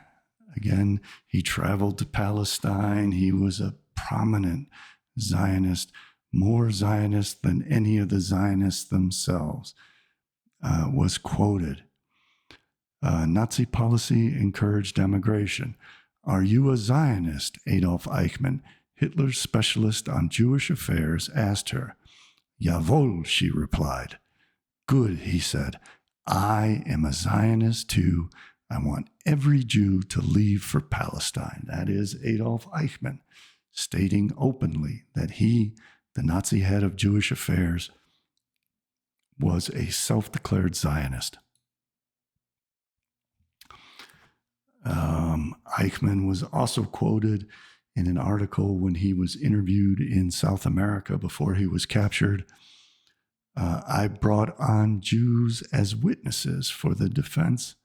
again, he traveled to Palestine. He was a prominent Zionist, more Zionist than any of the Zionists themselves, was quoted. Nazi policy encouraged emigration. Are you a Zionist, Adolf Eichmann? Hitler's specialist on Jewish affairs asked her. Jawohl, she replied. Good, he said. I am a Zionist too. I want every Jew to leave for Palestine. That is Adolf Eichmann, stating openly that he, the Nazi head of Jewish affairs, was a self-declared Zionist. Eichmann was also quoted in an article when he was interviewed in South America before he was captured. I brought on Jews as witnesses for the defense.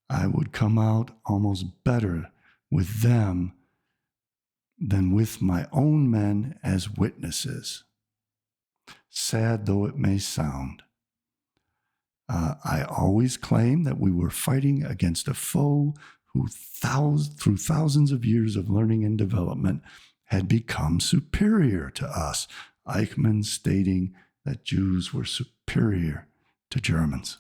I would come out almost better with them than with my own men as witnesses. Sad though it may sound. I always claim that we were fighting against a foe who through thousands of years of learning and development had become superior to us. Eichmann stating that Jews were superior to Germans.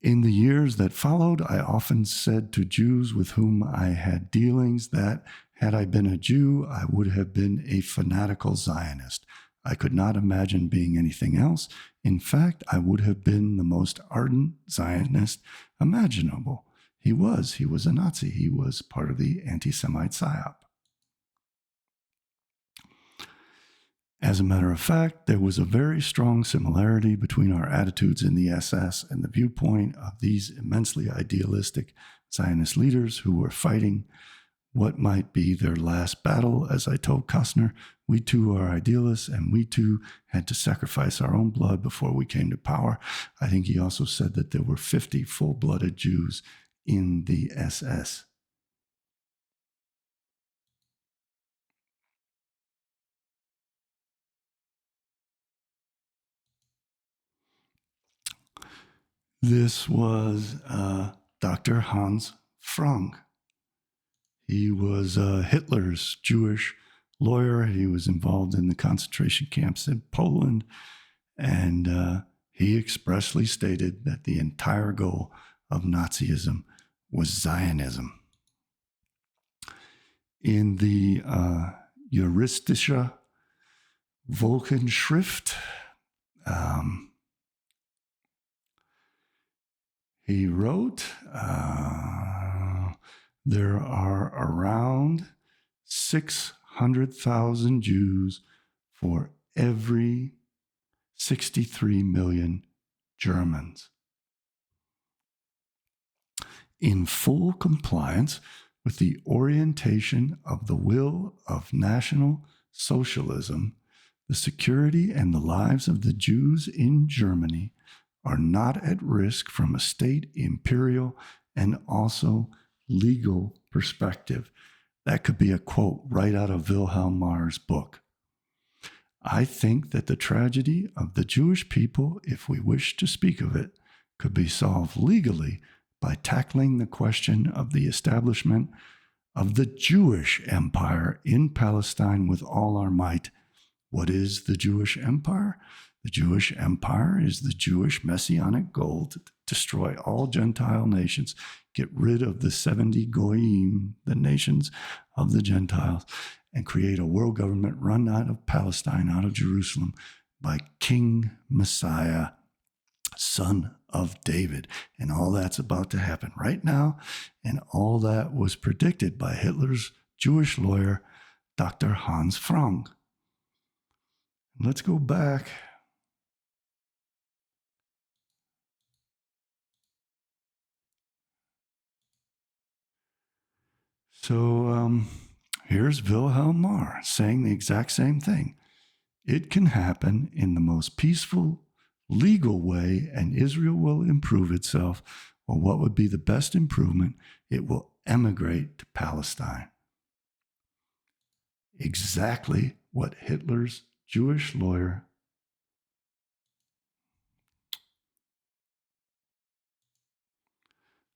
In the years that followed, I often said to Jews with whom I had dealings that, had I been a Jew, I would have been a fanatical Zionist. I could not imagine being anything else. In fact, I would have been the most ardent Zionist imaginable. He was a Nazi. He was part of the anti-Semite PSYOP. As a matter of fact, there was a very strong similarity between our attitudes in the SS and the viewpoint of these immensely idealistic Zionist leaders who were fighting what might be their last battle. As I told Kostner, we too are idealists, and we too had to sacrifice our own blood before we came to power. I think he also said that there were 50 full-blooded Jews in the SS. This was Dr. Hans Frank. He was Hitler's Jewish lawyer. He was involved in the concentration camps in Poland, and he expressly stated that the entire goal of Nazism was Zionism. in the Juristische Volkenschrift, he wrote, there are around 600,000 Jews for every 63 million Germans. In full compliance with the orientation of the will of National Socialism, the security and the lives of the Jews in Germany are not at risk from a state, imperial, and also legal perspective. That could be a quote right out of Wilhelm Marr's book. I think that the tragedy of the Jewish people, if we wish to speak of it, could be solved legally by tackling the question of the establishment of the Jewish empire in Palestine with all our might. What is the Jewish empire? The Jewish empire is the Jewish messianic goal to destroy all Gentile nations, get rid of the 70 goyim, the nations of the Gentiles, and create a world government run out of Palestine, out of Jerusalem, by King Messiah, son of David. And all that's about to happen right now. And all that was predicted by Hitler's Jewish lawyer, Dr. Hans Frank. Let's go back. So here's Wilhelm Marr saying the exact same thing. It can happen in the most peaceful, legal way, and Israel will improve itself. Or what would be the best improvement? It will emigrate to Palestine. Exactly what Hitler's Jewish lawyer,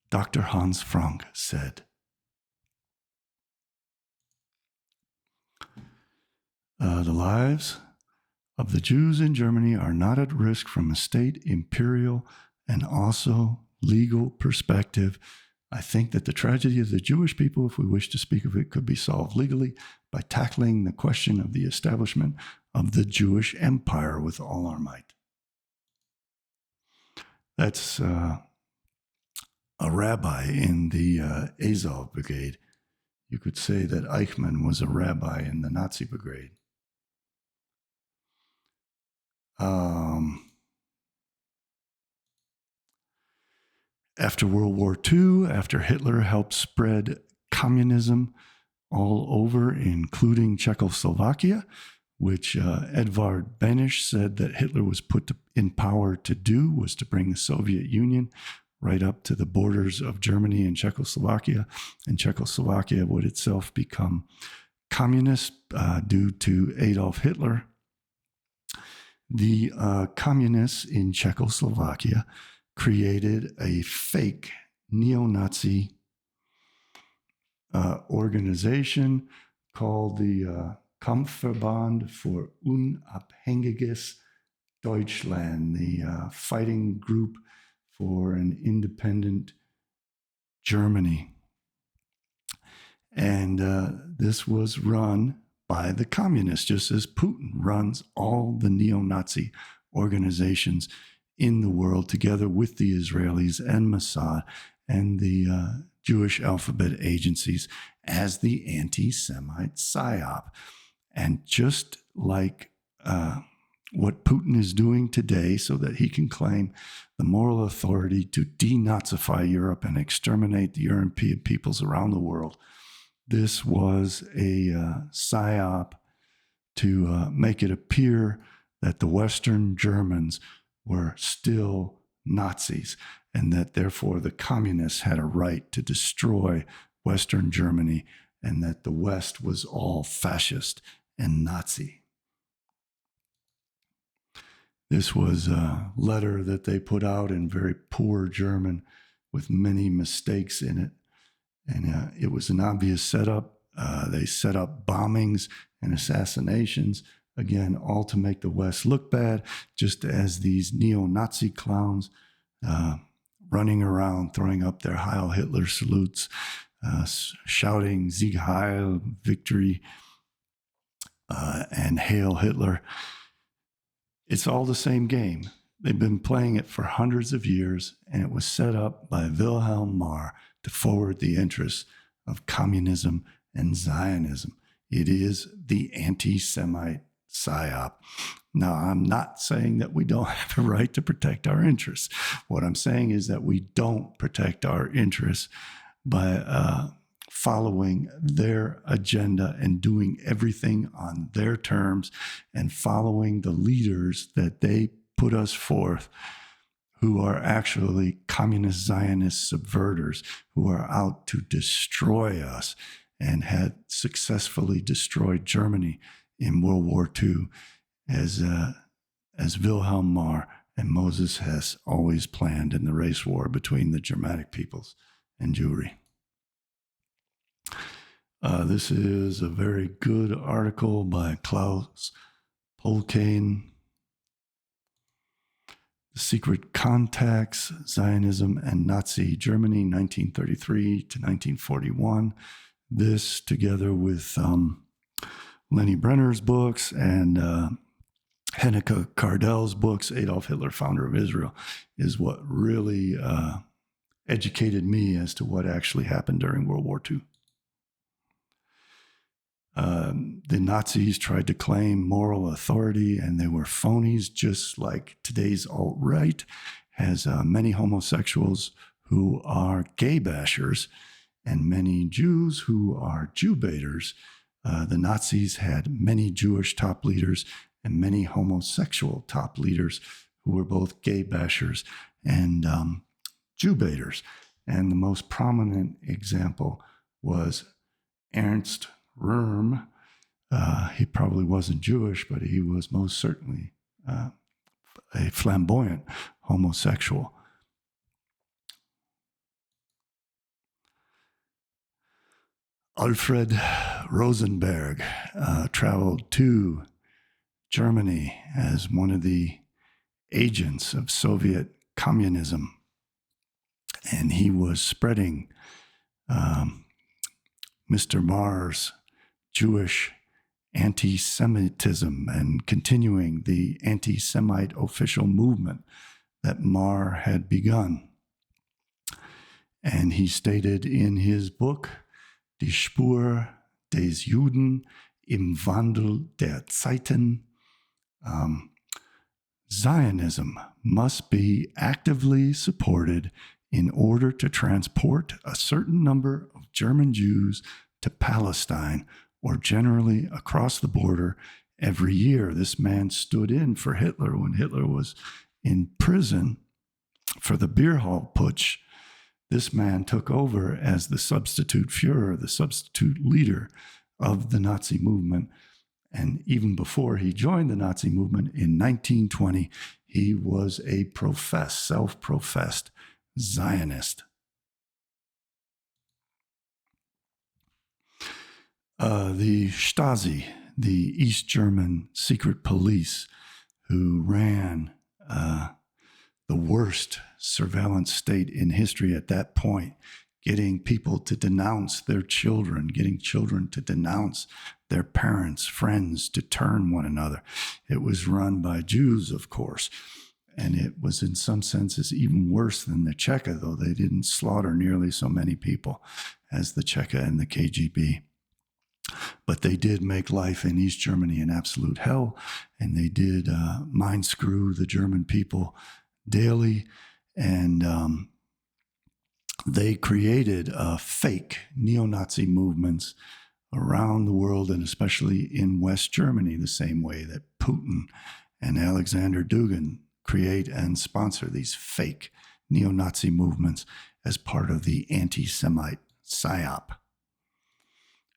Dr. Hans Frank, said. The lives of the Jews in Germany are not at risk from a state, imperial, and also legal perspective. I think that the tragedy of the Jewish people, if we wish to speak of it, could be solved legally by tackling the question of the establishment of the Jewish empire with all our might. That's a rabbi in the Azov Brigade. You could say that Eichmann was a rabbi in the Nazi brigade. After World War II, after Hitler helped spread communism all over, including Czechoslovakia, which Edvard Beneš said that Hitler was put in power to do, was to bring the Soviet Union right up to the borders of Germany and Czechoslovakia would itself become communist due to Adolf Hitler. The communists in Czechoslovakia created a fake neo-Nazi organization called the Kampfverband für Unabhängiges Deutschland, the fighting group for an independent Germany. And this was run by the communists, just as Putin runs all the neo-Nazi organizations in the world, together with the Israelis and Mossad and the Jewish alphabet agencies, as the anti-Semite PSYOP. And just like what Putin is doing today, so that he can claim the moral authority to denazify Europe and exterminate the European peoples around the world, this was a PSYOP to make it appear that the Western Germans were still Nazis, and that therefore the communists had a right to destroy Western Germany, and that the West was all fascist and Nazi. This was a letter that they put out in very poor German with many mistakes in it. And it was an obvious setup. They set up bombings and assassinations, again, all to make the West look bad, just as these neo-Nazi clowns running around, throwing up their Heil Hitler salutes, shouting Sieg Heil, victory, and Hail Hitler. It's all the same game. They've been playing it for hundreds of years, and it was set up by Wilhelm Marr to forward the interests of communism and Zionism. It is the anti-Semite PSYOP. Now, I'm not saying that we don't have a right to protect our interests. What I'm saying is that we don't protect our interests by following their agenda and doing everything on their terms and following the leaders that they put us forth, who are actually communist Zionist subverters who are out to destroy us and had successfully destroyed Germany in World War II, as Wilhelm Marr and Moses Hess always planned in the race war between the Germanic peoples and Jewry. This is a very good article by Klaus Polkane. The Secret Contacts, Zionism and Nazi Germany, 1933 to 1941. This, together with Lenny Brenner's books and Henneke Cardell's books, Adolf Hitler, Founder of Israel, is what really educated me as to what actually happened during World War II. The Nazis tried to claim moral authority, and they were phonies, just like today's alt-right has many homosexuals who are gay bashers and many Jews who are Jew baiters. The Nazis had many Jewish top leaders and many homosexual top leaders who were both gay bashers and Jew baiters. And the most prominent example was Ernst Röhm. He probably wasn't Jewish, but he was most certainly a flamboyant homosexual. Alfred Rosenberg traveled to Germany as one of the agents of Soviet communism, and he was spreading Mr. Marr's Jewish anti-Semitism and continuing the anti-Semite official movement that Marr had begun. And he stated in his book, Die Spur des Juden im Wandel der Zeiten, Zionism must be actively supported in order to transport a certain number of German Jews to Palestine or generally across the border every year. This man stood in for Hitler when Hitler was in prison for the beer hall putsch. This man took over as the substitute Führer, the substitute leader of the Nazi movement. And even before he joined the Nazi movement in 1920, he was a self-professed Zionist. The Stasi, the East German secret police who ran the worst surveillance state in history at that point, getting people to denounce their children, getting children to denounce their parents, friends, to turn one another. It was run by Jews, of course, and it was in some senses even worse than the Cheka, though they didn't slaughter nearly so many people as the Cheka and the KGB. But they did make life in East Germany an absolute hell, and they did mind screw the German people daily, and they created fake neo-Nazi movements around the world, and especially in West Germany, the same way that Putin and Alexander Dugin create and sponsor these fake neo-Nazi movements as part of the anti-Semite PSYOP.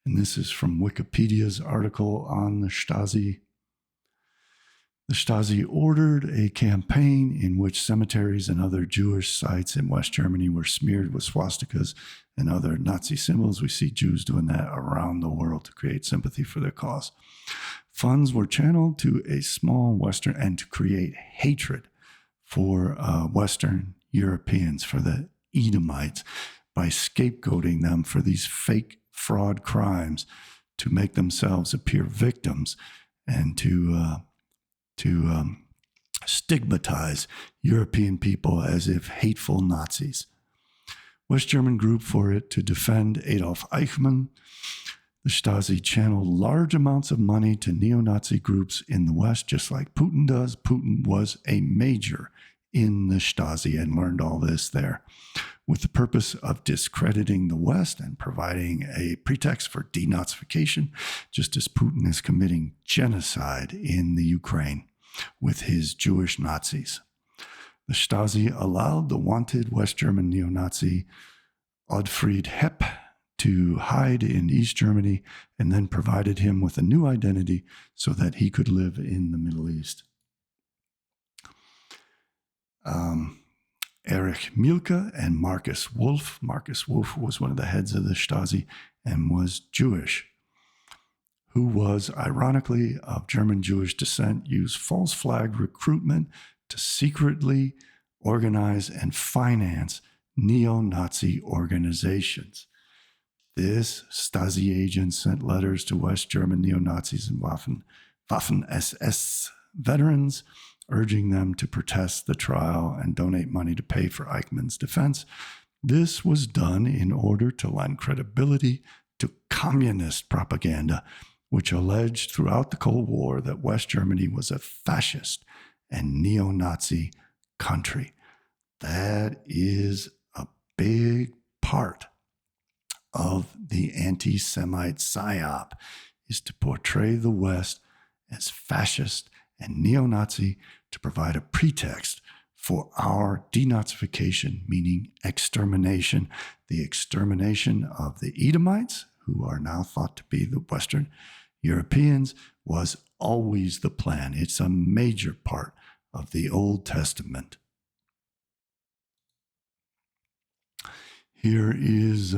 And this is from Wikipedia's article on the Stasi. The Stasi ordered a campaign in which cemeteries and other Jewish sites in West Germany were smeared with swastikas and other Nazi symbols. We see Jews doing that around the world to create sympathy for their cause. Funds were channeled to a small Western and to create hatred for Western Europeans, for the Edomites, by scapegoating them for these fake fraud crimes to make themselves appear victims and to stigmatize European people as if hateful Nazis. West German group for it to defend Adolf Eichmann. The Stasi channeled large amounts of money to neo-Nazi groups in the West, just like Putin does. Putin was a major in the Stasi and learned all this there, with the purpose of discrediting the West and providing a pretext for denazification, just as Putin is committing genocide in the Ukraine with his Jewish Nazis. The Stasi allowed the wanted West German neo-Nazi Ottfried Hepp to hide in East Germany and then provided him with a new identity so that he could live in the Middle East. Erich Mielke and Markus Wolf. Markus Wolf was one of the heads of the Stasi and was Jewish, who was, ironically, of German Jewish descent, used false flag recruitment to secretly organize and finance neo-Nazi organizations. This Stasi agent sent letters to West German neo-Nazis and Waffen-SS veterans, urging them to protest the trial and donate money to pay for Eichmann's defense. This was done in order to lend credibility to communist propaganda, which alleged throughout the Cold War that West Germany was a fascist and neo-Nazi country. That is a big part of the anti-Semite PSYOP, is to portray the West as fascist and neo-Nazi to provide a pretext for our denazification, meaning extermination, the extermination of the Edomites, who are now thought to be the Western Europeans, was always the plan. It's a major part of the Old Testament. Here is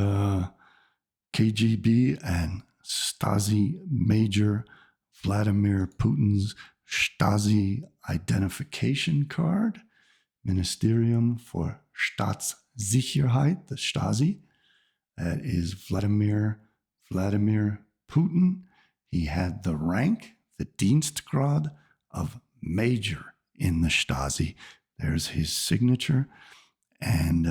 KGB and Stasi Major Vladimir Putin's Stasi identification card, Ministerium for Staatssicherheit, the Stasi. That is Vladimir Putin. He had the rank, the Dienstgrad of major in the Stasi. There's his signature, and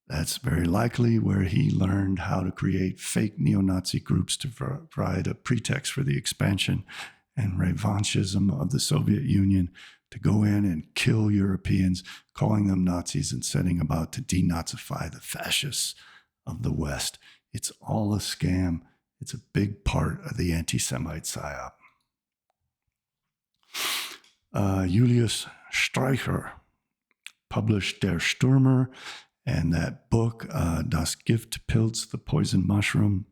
that's very likely where he learned how to create fake neo-Nazi groups to provide a pretext for the expansion and revanchism of the Soviet Union, to go in and kill Europeans, calling them Nazis and setting about to denazify the fascists of the West. It's all a scam. It's a big part of the anti-Semite PSYOP. Julius Streicher published Der Stürmer, and that book, Das Giftpilz, the Poison Mushroom,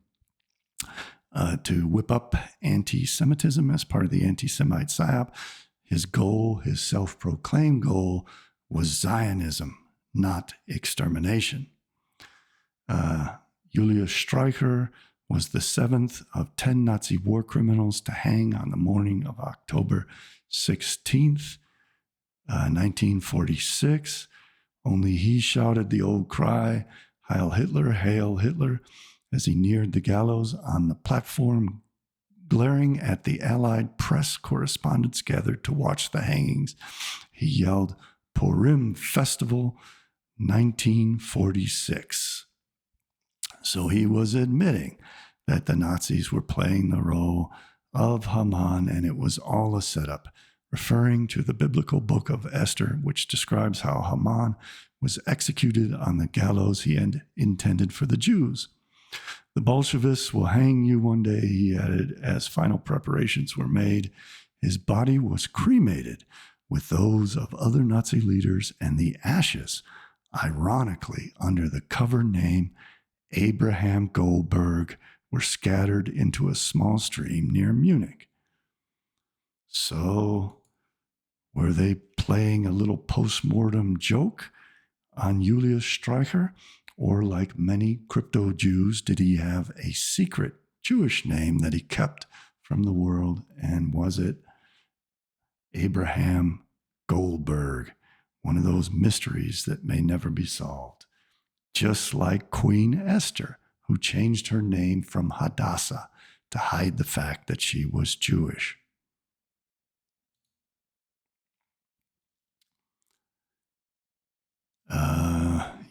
to whip up anti-Semitism as part of the anti-Semite PSYOP. His goal, his self-proclaimed goal, was Zionism, not extermination. Julius Streicher was the 7th of 10 Nazi war criminals to hang on the morning of October 16th, 1946. Only he shouted the old cry, Heil Hitler, Hail Hitler, as he neared the gallows on the platform, glaring at the Allied press correspondents gathered to watch the hangings. He yelled, Purim Festival 1946. So he was admitting that the Nazis were playing the role of Haman, and it was all a setup, referring to the biblical book of Esther, which describes how Haman was executed on the gallows he had intended for the Jews. The Bolsheviks will hang you one day, he added, as final preparations were made. His body was cremated with those of other Nazi leaders, and the ashes, ironically, under the cover name Abraham Goldberg, were scattered into a small stream near Munich. So, were they playing a little post-mortem joke on Julius Streicher? Or, like many crypto Jews, did he have a secret Jewish name that he kept from the world? And was it Abraham Goldberg, one of those mysteries that may never be solved? just like Queen Esther, who changed her name from Hadassah to hide the fact that she was Jewish.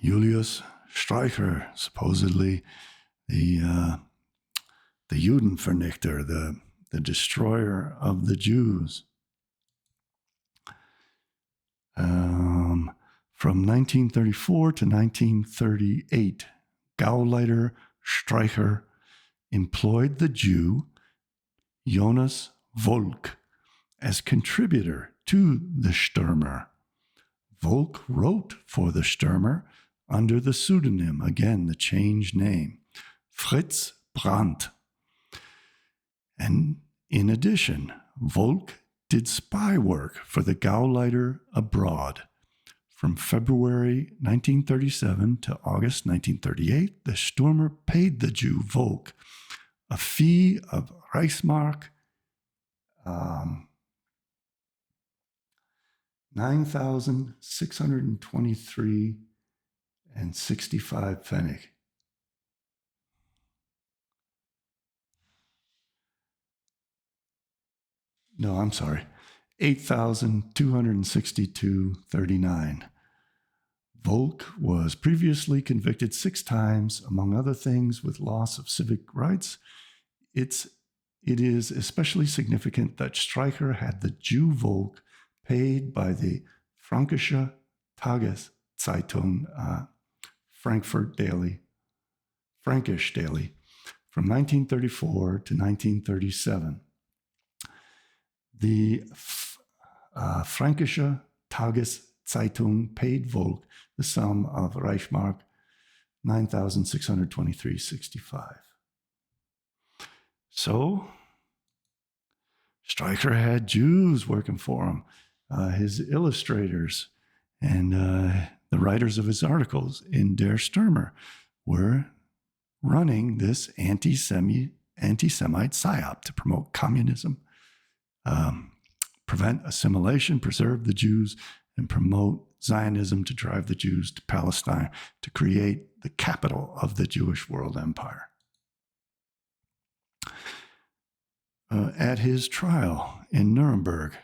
Julius Streicher, supposedly the Judenvernichter, the destroyer of the Jews. From 1934 to 1938, Gauleiter Streicher employed the Jew Jonas Volk as contributor to the Stürmer. Volk wrote for the Stürmer under the pseudonym, again, the changed name, Fritz Brandt. And in addition, Volk did spy work for the Gauleiter abroad. From February 1937 to August 1938, the Stürmer paid the Jew Volk a fee of Reichsmark 9,623 and 65 Pfennig. No, I'm sorry. 8,262.39. Volk was previously convicted 6 times, among other things, with loss of civic rights. It is especially significant that Streicher had the Jew Volk paid by the Frankische Tageszeitung, Frankish Daily, from 1934 to 1937. The Frankische Tageszeitung paid Volk the sum of Reichsmark 9,623.65. So, Streicher had Jews working for him, his illustrators, and the writers of his articles in Der Stürmer were running this anti-Semite PSYOP to promote communism, prevent assimilation, preserve the Jews, and promote Zionism to drive the Jews to Palestine to create the capital of the Jewish world empire. At his trial in Nuremberg,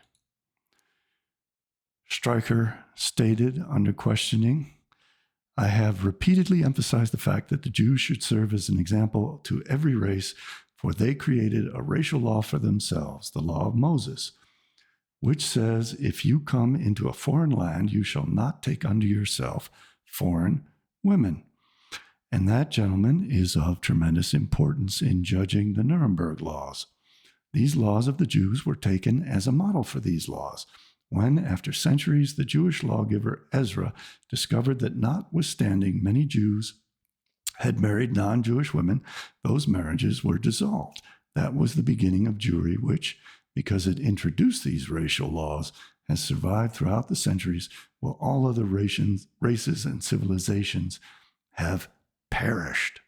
Streicher stated under questioning, "I have repeatedly emphasized the fact that the Jews should serve as an example to every race, for they created a racial law for themselves, the law of Moses, which says, if you come into a foreign land, you shall not take unto yourself foreign women." And that, gentlemen, is of tremendous importance in judging the Nuremberg laws. These laws of the Jews were taken as a model for these laws, when, after centuries, the Jewish lawgiver Ezra discovered that notwithstanding many Jews had married non-Jewish women, those marriages were dissolved. That was the beginning of Jewry, which, because it introduced these racial laws, has survived throughout the centuries, while all other races and civilizations have perished.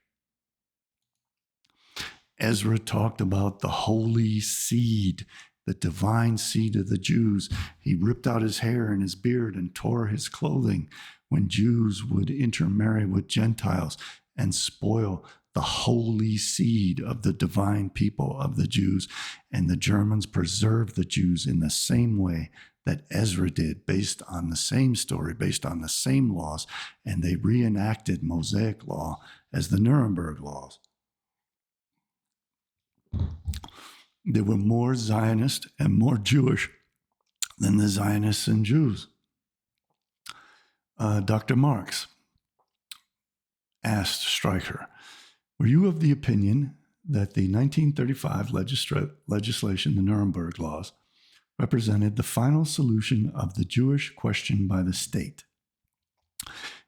Ezra talked about the holy seed, the divine seed of the Jews. He ripped out his hair and his beard and tore his clothing when Jews would intermarry with Gentiles and spoil the holy seed of the divine people of the Jews. And the Germans preserved the Jews in the same way that Ezra did, based on the same story, based on the same laws, and they reenacted Mosaic law as the Nuremberg laws. They were more Zionist and more Jewish than the Zionists and Jews. Dr. Marx asked Streicher, "Were you of the opinion that the 1935 legislation, the Nuremberg laws, represented the final solution of the Jewish question by the state?"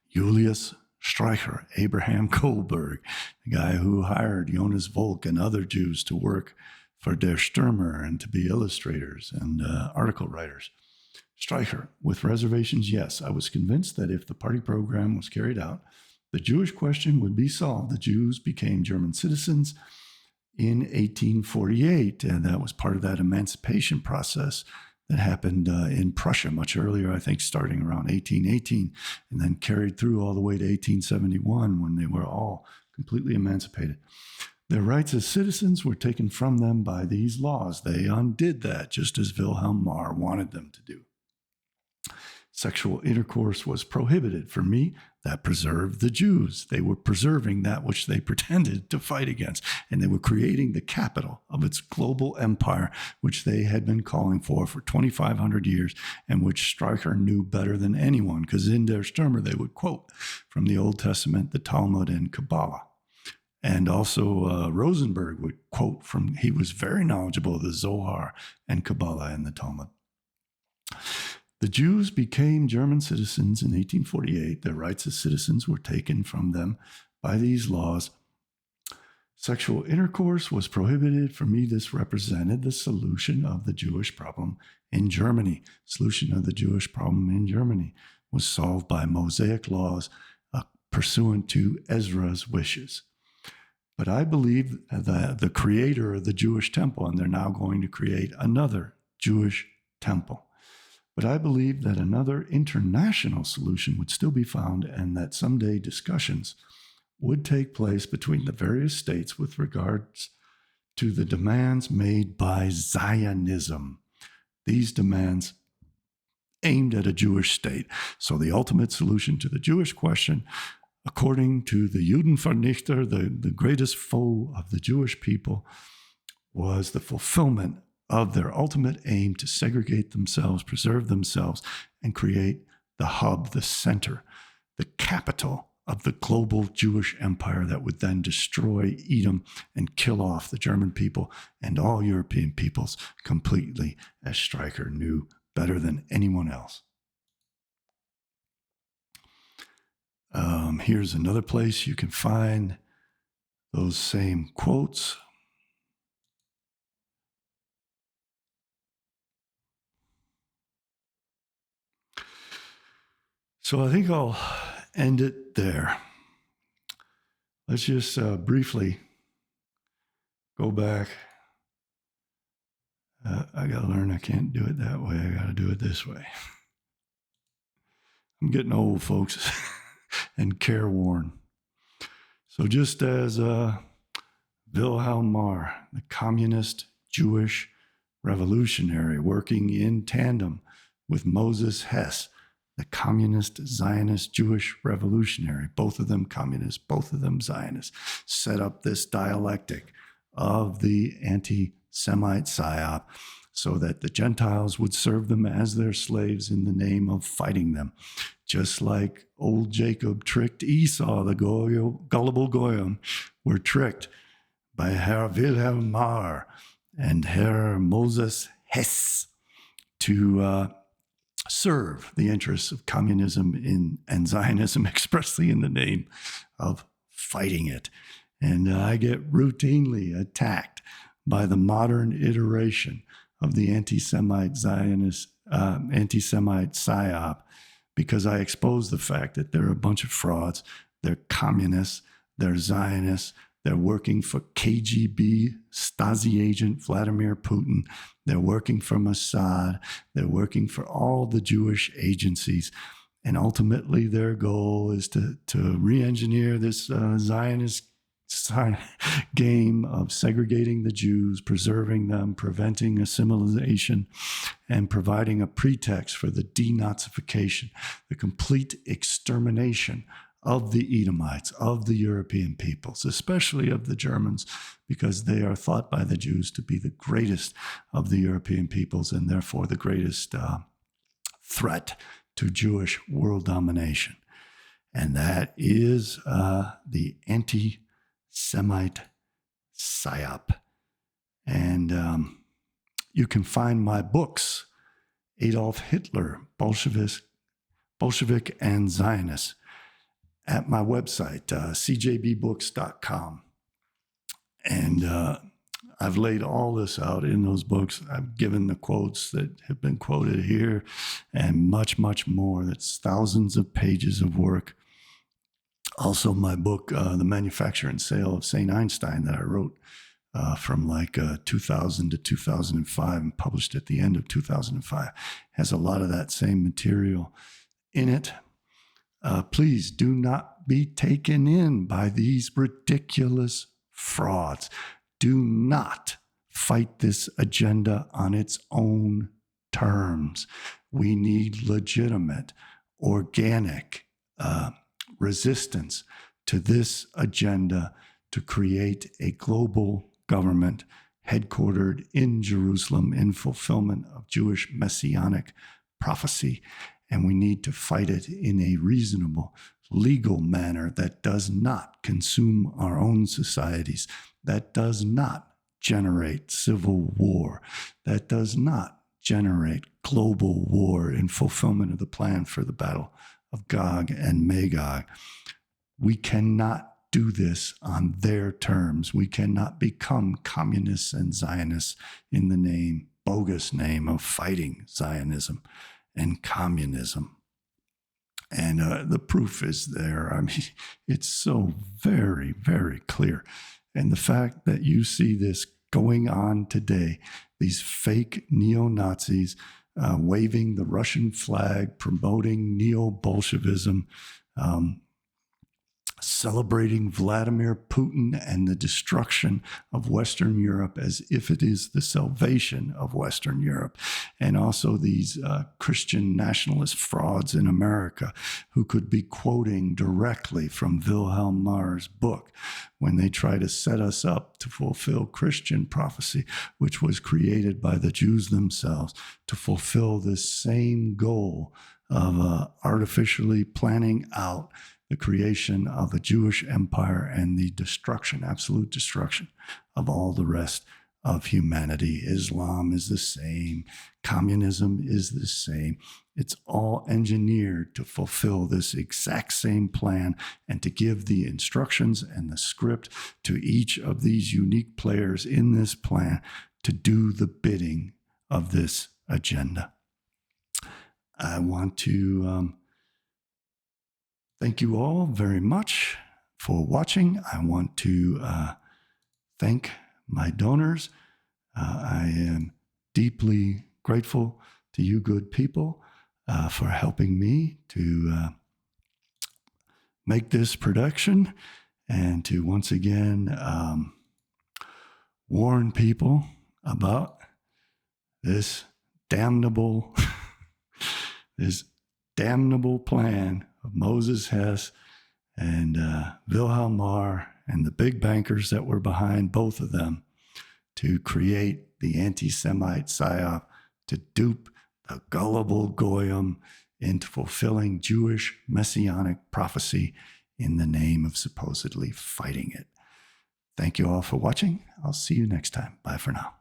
Julius Streicher, Abraham Kohlberg, the guy who hired Jonas Volk and other Jews to work for Der Stürmer and to be illustrators and article writers. Streicher, with reservations, yes, I was convinced that if the party program was carried out, the Jewish question would be solved. The Jews became German citizens in 1848, and that was part of that emancipation process that happened in Prussia much earlier, I think starting around 1818, and then carried through all the way to 1871 when they were all completely emancipated. Their rights as citizens were taken from them by these laws. They undid that, just as Wilhelm Marr wanted them to do. Sexual intercourse was prohibited. For me, that preserved the Jews. They were preserving that which they pretended to fight against, and they were creating the capital of its global empire, which they had been calling for 2,500 years, and which Streicher knew better than anyone, because in Der Stürmer they would quote from the Old Testament, the Talmud, and Kabbalah. And also Rosenberg would quote from, he was very knowledgeable of the Zohar and Kabbalah and the Talmud. The Jews became German citizens in 1848. Their rights as citizens were taken from them by these laws. Sexual intercourse was prohibited. For me, this represented the solution of the Jewish problem in Germany. Solution of the Jewish problem in Germany was solved by Mosaic laws pursuant to Ezra's wishes. But I believe that the creator of the Jewish temple, and they're now going to create another Jewish temple. But I believe that another international solution would still be found, and that someday discussions would take place between the various states with regards to the demands made by Zionism. These demands aimed at a Jewish state. So the ultimate solution to the Jewish question, according to the Judenvernichter, the greatest foe of the Jewish people, was the fulfillment of their ultimate aim to segregate themselves, preserve themselves, and create the hub, the center, the capital of the global Jewish empire that would then destroy Edom and kill off the German people and all European peoples completely, as Streicher knew better than anyone else. Here's another place you can find those same quotes. So I think I'll end it there. Let's just briefly go back. I got to learn I can't do it that way. I got to do it this way. I'm getting old, folks, and careworn. So just as Wilhelm Marr, the communist Jewish revolutionary, working in tandem with Moses Hess, the communist Zionist Jewish revolutionary, both of them communists, both of them Zionists, set up this dialectic of the anti-Semite PSYOP so that the Gentiles would serve them as their slaves in the name of fighting them. Just like old Jacob tricked Esau, the gullible Goyim were tricked by Herr Wilhelm Marr and Herr Moses Hess to serve the interests of communism and Zionism expressly in the name of fighting it. And I get routinely attacked by the modern iteration of the anti-Semite Zionist, anti-Semite PSYOP, because I expose the fact that they're a bunch of frauds. They're communists, they're Zionists, they're working for KGB Stasi agent Vladimir Putin. They're working for Mossad. They're working for all the Jewish agencies. And ultimately, their goal is to re-engineer this Zionist game of segregating the Jews, preserving them, preventing assimilation, and providing a pretext for the denazification, the complete extermination of the Edomites, of the European peoples, especially of the Germans, because they are thought by the Jews to be the greatest of the European peoples and therefore the greatest threat to Jewish world domination. And that is the anti-Semite PSYOP. And you can find my books, Adolf Hitler, Bolshevik and Zionist, at my website, CJBBooks.com. And I've laid all this out in those books. I've given the quotes that have been quoted here and much, much more. That's thousands of pages of work. Also, my book, The Manufacture and Sale of St. Einstein, that I wrote from like 2000 to 2005 and published at the end of 2005. Has a lot of that same material in it. Please do not be taken in by these ridiculous frauds. Do not fight this agenda on its own terms. We need legitimate, organic resistance to this agenda to create a global government headquartered in Jerusalem in fulfillment of Jewish messianic prophecy. And we need to fight it in a reasonable, legal manner that does not consume our own societies, that does not generate civil war, that does not generate global war in fulfillment of the plan for the battle of Gog and Magog. We cannot do this on their terms. We cannot become communists and Zionists in the name, bogus name of fighting Zionism and communism. And the proof is there. I mean, it's so very, very clear. And the fact that you see this going on today, these fake neo-Nazis waving the Russian flag, promoting neo-Bolshevism, celebrating Vladimir Putin and the destruction of Western Europe as if it is the salvation of Western Europe. And also these Christian nationalist frauds in America who could be quoting directly from Wilhelm Marr's book when they try to set us up to fulfill Christian prophecy, which was created by the Jews themselves to fulfill this same goal of artificially planning out the creation of a Jewish empire and the destruction, absolute destruction of all the rest of humanity. Islam is the same. Communism is the same. It's all engineered to fulfill this exact same plan and to give the instructions and the script to each of these unique players in this plan to do the bidding of this agenda. I want to thank you all very much for watching. I want to thank my donors. I am deeply grateful to you good people for helping me to make this production and to once again warn people about this damnable plan of Moses Hess and Wilhelm Marr and the big bankers that were behind both of them to create the anti-Semite PSYOP to dupe the gullible Goyim into fulfilling Jewish messianic prophecy in the name of supposedly fighting it. Thank you all for watching. I'll see you next time. Bye for now.